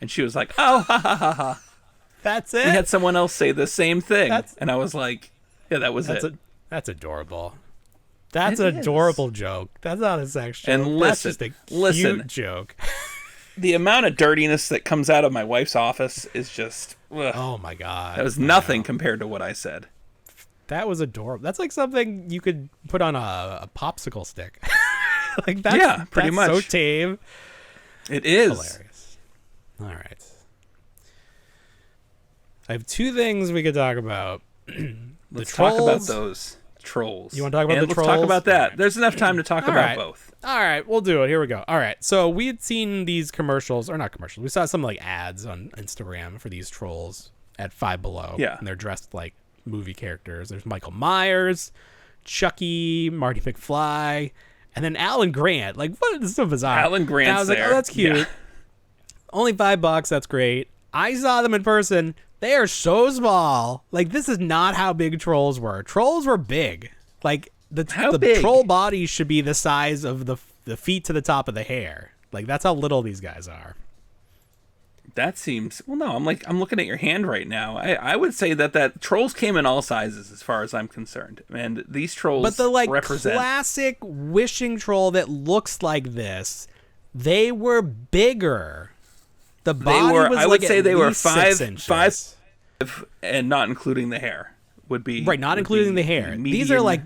And she was like, oh, ha ha ha ha. That's it. We had someone else say the same thing. And I was like, Yeah, that was That's adorable. That's an adorable joke. That's not a sex joke. And listen, that's just a cute joke. The amount of dirtiness that comes out of my wife's office is just... Ugh. Oh, my God. That was nothing compared to what I said. That was adorable. That's like something you could put on a popsicle stick. Like that's, yeah, pretty much. So tame. It is. Hilarious. All right. I have two things we could talk about. Let's talk about those trolls. You want to talk about the trolls? Let's talk about that. There's enough time to talk about both. All right, we'll do it. Here we go. All right. So we had seen these commercials, or not commercials. We saw some like ads on Instagram for these trolls at Five Below. Yeah. And they're dressed like movie characters. There's Michael Myers, Chucky, Marty McFly, and then Alan Grant. Like, what is so bizarre? Alan Grant's and I was like, there. oh, that's cute. Yeah. Only $5. That's great. I saw them in person. They are so small. Like, this is not how big trolls were. Trolls were big. Like, the troll body should be the size of the feet to the top of the hair. Like, that's how little these guys are. That seems... Well, no, I'm looking at your hand right now. I would say that trolls came in all sizes as far as I'm concerned. And these trolls But the, like, represent... classic wishing troll that looks like this, they were bigger. The body was I would like say at they were least 5, 6 inches. and not including the hair would be... Right, not including the hair. These are like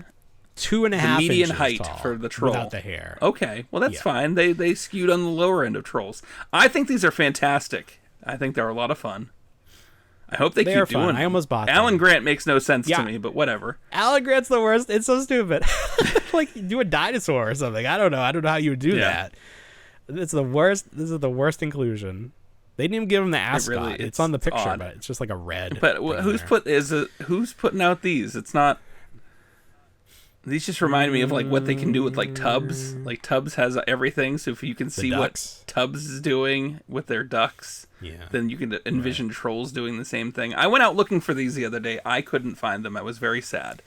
2.5 median inches height tall for the troll without the hair. Okay, well that's fine. They skewed on the lower end of trolls. I think these are fantastic. I think they're a lot of fun. I hope they keep doing. I almost bought them. Alan Grant makes no sense to me, but whatever. Alan Grant's the worst. It's so stupid. Like do a dinosaur or something. I don't know how you would do that. It's the worst. This is the worst inclusion. They didn't even give him the ascot. It's on the picture, odd. but it's just like a red. But who's putting out these? It's not. These just remind me of like what they can do with like Tubbs. Like Tubbs has everything, so if you can see what Tubbs is doing with their ducks, then you can envision trolls doing the same thing. I went out looking for these the other day. I couldn't find them. I was very sad.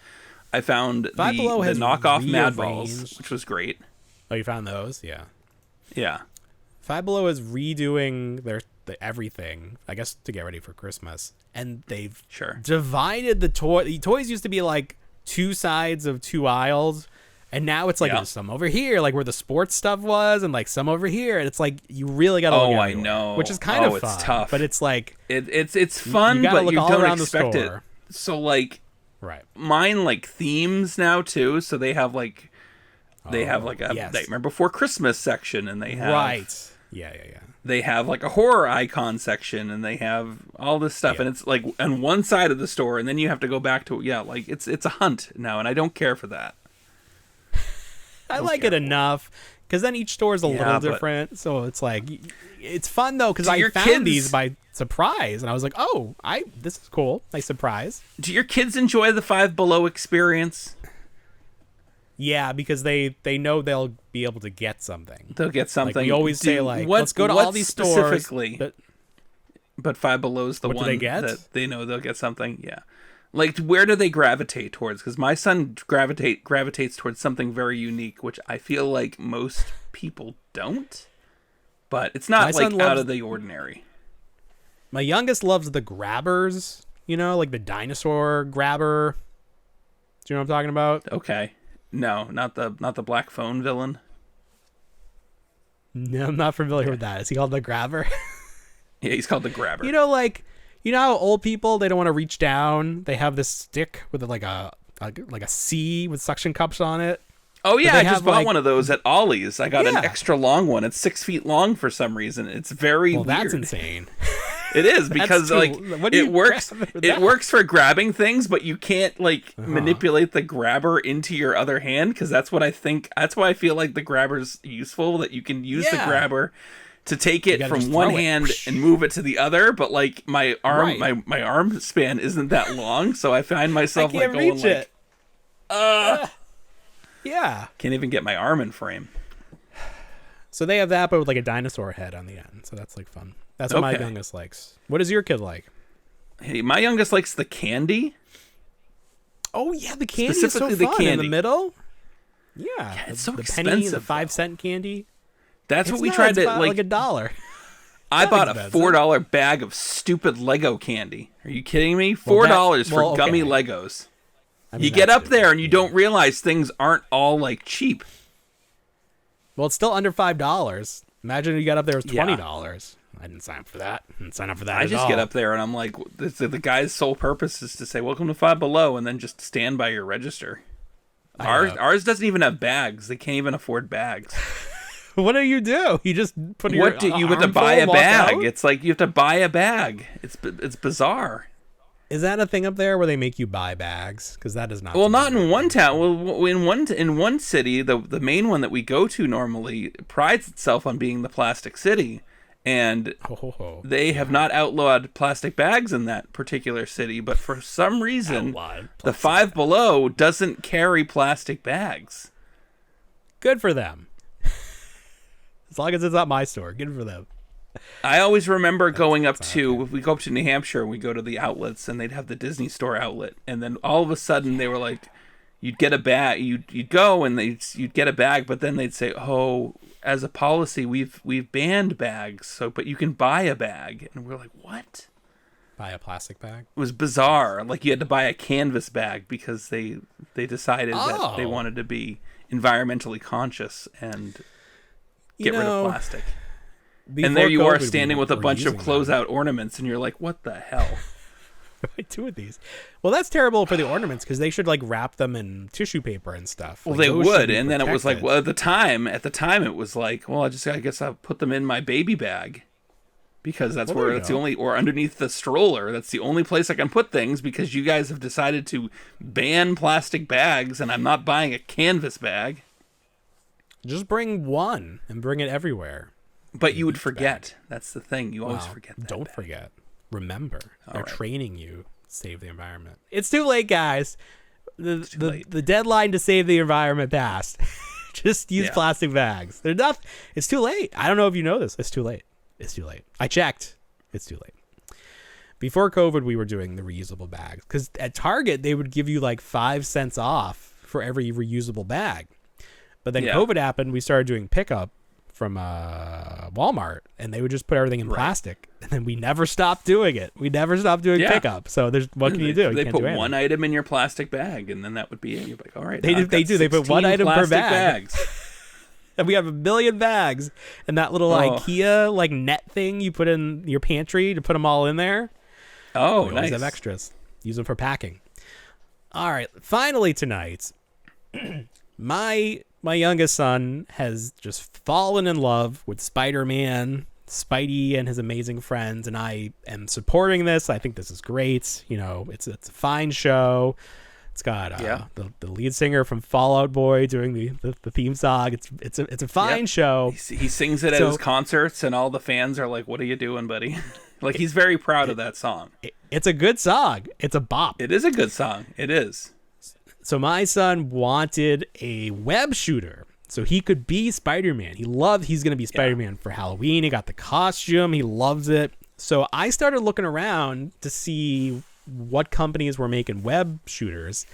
I found the knockoff Mad Balls, which was great. Oh, you found those? Yeah. Yeah. Five Below is redoing the everything, I guess, to get ready for Christmas, and they've divided the toy. The toys used to be like 2 sides of 2 aisles, and now it's like there's some over here, like where the sports stuff was, and like some over here, and it's like you really got to look everywhere, I know, which is kind of fun. It's tough, but it's like it's fun, but you don't expect it. So like, mine like themes now too. So they have like a Nightmare Before Christmas section, and they have yeah. They have like a horror icon section, and they have all this stuff, and it's like on one side of the store, and then you have to go back to like it's a hunt now, and I don't care for that. I like it enough because then each store is a little different, so it's like it's fun though because I found these by surprise, and I was like, oh, this is cool, nice surprise. Do your kids enjoy the Five Below experience? Yeah, because they know they'll be able to get something. They'll get something. Like we always say, like, let's go to all these stores. But Five Below's the one that they know they'll get something. Yeah. Like, where do they gravitate towards? Because my son gravitates towards something very unique, which I feel like most people don't. But it's not, like, out of the ordinary. My youngest loves the grabbers, like the dinosaur grabber. Do you know what I'm talking about? Okay. No, not the black phone villain. No, I'm not familiar with that. Is he called the grabber? Yeah, he's called the grabber. You know how old people, they don't want to reach down. They have this stick with like a C with suction cups on it. Oh yeah, I just bought one of those at Ollie's. I got an extra long one. It's 6 feet long for some reason. It's very weird. That's insane. It is because it works. It works for grabbing things, but you can't manipulate the grabber into your other hand, because that's what I think. That's why I feel like the grabber's useful. That you can use the grabber to take it from one hand and move it to the other. But like my arm, my arm span isn't that long, so I find myself I can't reach it. Yeah, can't even get my arm in frame. So they have that, but with like a dinosaur head on the end. So that's like fun. That's what my youngest likes. What does your kid like? Hey, my youngest likes the candy. Oh yeah, the candy is so fun in the middle. Yeah, it's so expensive. Penny, the 5-cent candy. That's what we tried to like $1. I bought a $4 bag of stupid Lego candy. Are you kidding me? $4 for gummy Legos. I mean, you get up stupid. there and you don't realize things aren't all like cheap. Well, it's still under $5. Imagine if you got up there, it was $20. I didn't sign up for that. I didn't sign up for that. I just get up there and I'm like, the guy's sole purpose is to say, "Welcome to Five Below," and then just stand by your register. Ours doesn't even have bags. They can't even afford bags. What do? You just put you have to buy a bag. It's like you have to buy a bag. It's bizarre. Is that a thing up there where they make you buy bags? Because that is not. Well, not in one town. Well, in one city, the main one that we go to normally prides itself on being the plastic city, and they have not outlawed plastic bags in that particular city. But for some reason, the Five Below doesn't carry plastic bags. Good for them. As long as it's not my store, good for them. I always remember going up to, if we go up to New Hampshire, we go to the outlets, and they'd have the Disney Store outlet, and then all of a sudden they were like, you'd get a bag, you'd go and you'd get a bag, but then they'd say, "Oh, as a policy, we've banned bags, but you can buy a bag," and we're like, "What? Buy a plastic bag?" It was bizarre. Like you had to buy a canvas bag because they decided that they wanted to be environmentally conscious and get rid of plastic. And there you are standing with a bunch of closeout ornaments, and you're like, "What the hell? What do I do with these?" Well, that's terrible for the ornaments because they should like wrap them in tissue paper and stuff. Well, they would, and then it was like, well, at the time, it was like, well, I guess I'll put them in my baby bag because that's the only, or underneath the stroller. That's the only place I can put things because you guys have decided to ban plastic bags, and I'm not buying a canvas bag. Just bring one and bring it everywhere. But you would forget. That's the thing. You always forget that. Don't forget. Remember. They're training you to save the environment. It's too late, guys. The deadline to save the environment passed. Just use plastic bags. They're not. It's too late. I don't know if you know this. It's too late. It's too late. I checked. It's too late. Before COVID, we were doing the reusable bags. Because at Target, they would give you like 5 cents off for every reusable bag. But then COVID happened. We started doing pickup from Walmart, and they would just put everything in plastic, and then we never stopped doing it. We never stopped doing pickup. So what can you do? They put one item in your plastic bag, and then that would be it. You're like, all right. They do. They put one item per bag. And we have 1 million bags, and that little IKEA like net thing you put in your pantry to put them all in there. Oh, we nice. always have extras. Use them for packing. All right. Finally tonight, my youngest son has just fallen in love with Spider-Man, Spidey and his amazing friends, and I am supporting this. I think this is great. You know, it's a fine show. It's got the lead singer from Fall Out Boy doing the theme song. It's a fine show. He sings it at his concerts, and all the fans are like, "What are you doing, buddy?" Like he's very proud of that song. It's a good song. It's a bop. It is a good song. It is. So my son wanted a web shooter so he could be Spider-Man. He's going to be Spider-Man for Halloween. He got the costume. He loves it. So I started looking around to see what companies were making web shooters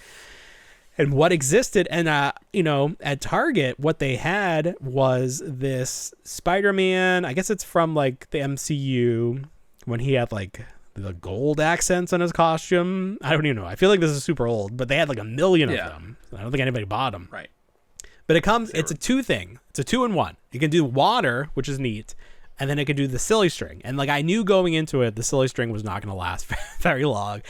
and what existed. And, at Target, what they had was this Spider-Man. I guess it's from like the MCU when he had like the gold accents on his costume. I don't even know. I feel like this is super old, but they had like 1 million of them. I don't think anybody bought them. Right. But it's a 2 thing. It's a 2-in-1. You can do water, which is neat, and then it can do the silly string. And like I knew going into it, the silly string was not going to last very long.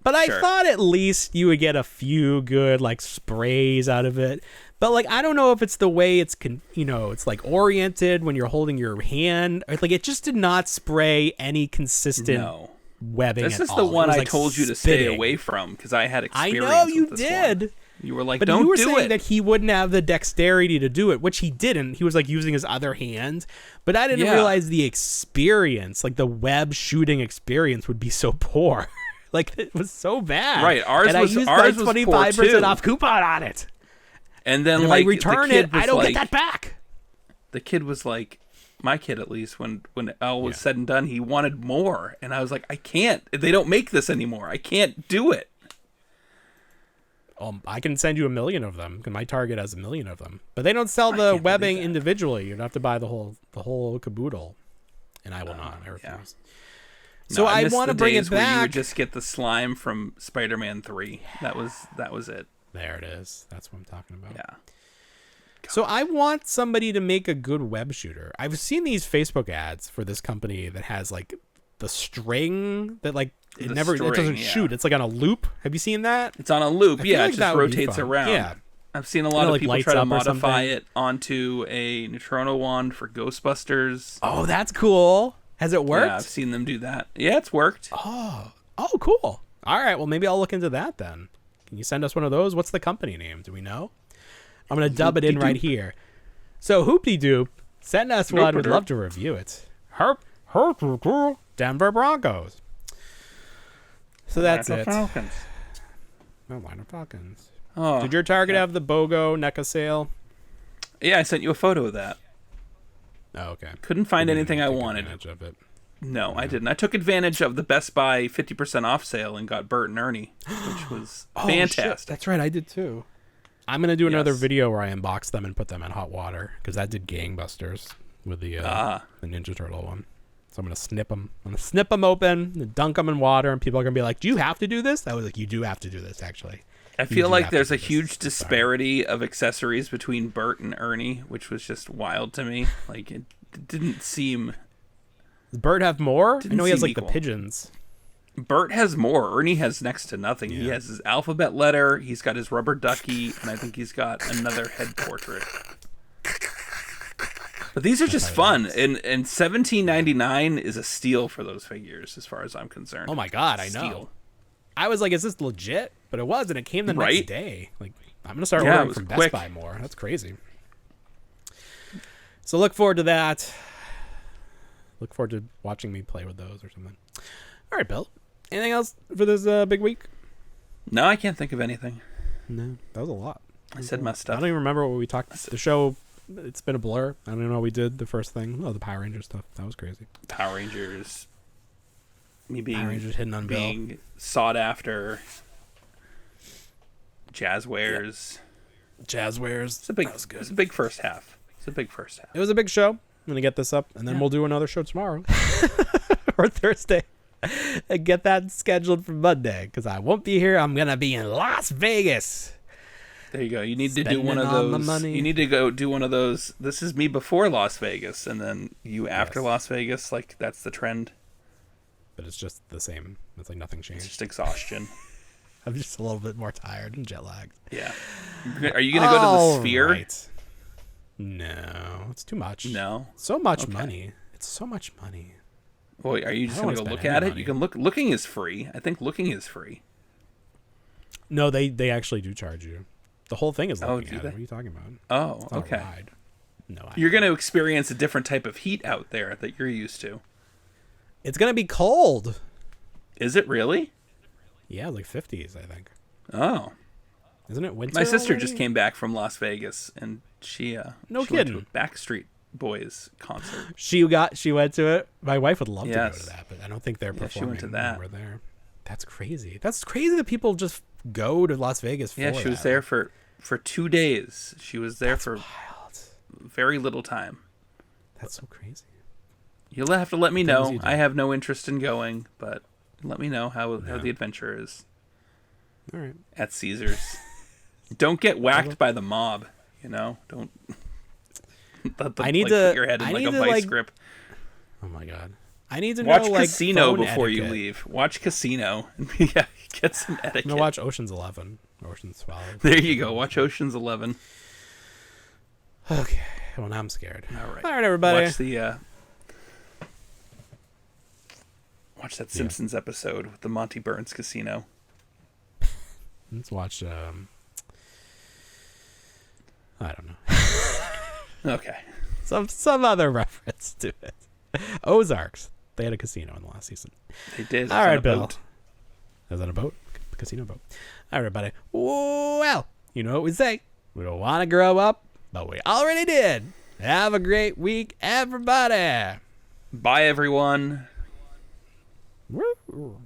But I thought at least you would get a few good like sprays out of it. But like I don't know if it's the way it's it's like oriented when you're holding your hand. Like it just did not spray any consistent webbing. This at is all. the one I like told you to stay away from because I had experience. I know you with this did. One. You were like, but don't you were do saying it. that he wouldn't have the dexterity to do it, which he didn't. He was like using his other hand. But I didn't realize the experience, like the web shooting experience, would be so poor. Like it was so bad. Right. I used my 25% off coupon on it. And then like I return it, I don't get that back. The kid was like, my kid at least, when all was said and done, he wanted more, and I was like, I can't. They don't make this anymore. I can't do it. I can send you 1 million of them. My Target has 1 million of them, but they don't sell the webbing individually. You'd have to buy the whole caboodle, and I will not. I refuse. So I missed want to the bring days it where you back. would just get the slime from Spider-Man 3. That was it. There it is. That's what I'm talking about. Yeah. So I want somebody to make a good web shooter. I've seen these Facebook ads for this company that has like the string that like it doesn't shoot. It's like on a loop. Have you seen that? It's on a loop. Yeah, like it that just would be rotates fun. around. Yeah. I've seen a lot of like, people lights try to up or modify something. it onto a neutrino wand for Ghostbusters. Oh, that's cool. Has it worked? Yeah, I've seen them do that. Yeah, it's worked. Oh, cool. All right. Well, maybe I'll look into that then. Can you send us one of those? What's the company name? Do we know? I'm going to dub it in right here. So, Hoopty-Doop, send us one. We'd love to review it. Denver Broncos. So that's it. Falcons. Atlanta Falcons. Oh, Did your Target have the BOGO NECA sale? yeah, I sent you a photo of that. Oh, okay. Couldn't find anything I Take wanted. advantage of it. No, I didn't. I took advantage of the Best Buy 50% off sale and got Bert and Ernie, which was fantastic. Shit. That's right. I did too. I'm going to do another Yes. video where I unbox them and put them in hot water because that did gangbusters with the Ninja Turtle one. So I'm going to snip them. I'm going to snip them open, and dunk them in water, and people are going to be like, do you have to do this? I was like, you do have to do this, actually. I feel like there's a huge disparity of accessories between Bert and Ernie, which was just wild to me. Like, it didn't seem... Does Bert have more? I know he has seem like equal. the pigeons. Bert has more. Ernie has next to nothing. He has his alphabet letter, he's got his rubber ducky, and I think he's got another head portrait. But these are just fun, and $17.99 is a steal for those figures, as far as I'm concerned. Oh my god, I know. I was like, is this legit? But it was, and it came the next day. Like, I'm gonna start ordering from Best Buy more. That's crazy. So look forward to that. Look forward to watching me play with those or something. All right, Bill. Anything else for this big week? No, I can't think of anything. No, that was a lot. I said my I stuff. don't even remember what we talked. The show, it's been a blur. I don't even know what we did. The first thing, the Power Ranger stuff. That was crazy. Power Rangers. Me Power Rangers hitting on being Bill. sought after. Jazzwares. Jazzwares. It's a big. That was good. It's a big first half. It was a big show. I'm gonna get this up, and then we'll do another show tomorrow or Thursday. And get that scheduled for Monday because I won't be here. I'm gonna be in Las Vegas. There you go. You need to do Spending one of all my those. money. You need to go do one of those. This is me before Las Vegas, and then you after Las Vegas. Like, that's the trend. But it's just the same. It's like nothing It's changed. just exhaustion. I'm just a little bit more tired and jet lagged. Yeah. Are you gonna go to the Sphere? Right. No, it's too much. No. So much money. It's so much money. Well, are you just I gonna don't go wanna look spend at any it? money. You can look. Looking is free. I think looking is free. No, they actually do charge you. The whole thing is Oh, looking do at they? it. What are you talking about? Oh, It's not a okay. ride. No, You're gonna experience a different type of heat out there that you're used to. It's gonna be cold. Is it really? Yeah, like 50s, I think. Oh. Isn't it winter? My sister already? just came back from Las Vegas, and she No she went to kidding. a Backstreet Boys concert. She went to it. My wife would love to go Yes. to that, but I don't think they're Yeah, she performing went to that. when we're there. That's crazy. That's crazy that people just go to Las Vegas for Yeah, she was that. there for 2 days. She was there for Wild. very little time. That's so crazy. You'll have to let me Things know. you do. I have no interest in going, but let me know how the adventure is All right. at Caesars. Don't get whacked by the mob, you know? Don't let them, I need like, to- put your head in I like need a to, vice like, grip. Oh my god. I need to Watch know like Casino phone before you etiquette. leave. Watch Casino. Yeah, get some etiquette. I'm gonna watch Ocean's 11. Ocean's 12. There you go. Watch Ocean's 11. Okay. Well, now I'm scared. All right. All right, everybody. Watch that Simpsons episode with the Monty Burns Casino. Let's watch. I don't know. Okay. Some other reference to it. Ozarks. They had a casino in the last season. They did. All right, on a Bill. boat. Is that a boat? Casino boat. All right, everybody. Well, you know what we say. We don't want to grow up, but we already did. Have a great week, everybody. Bye, everyone. Woo.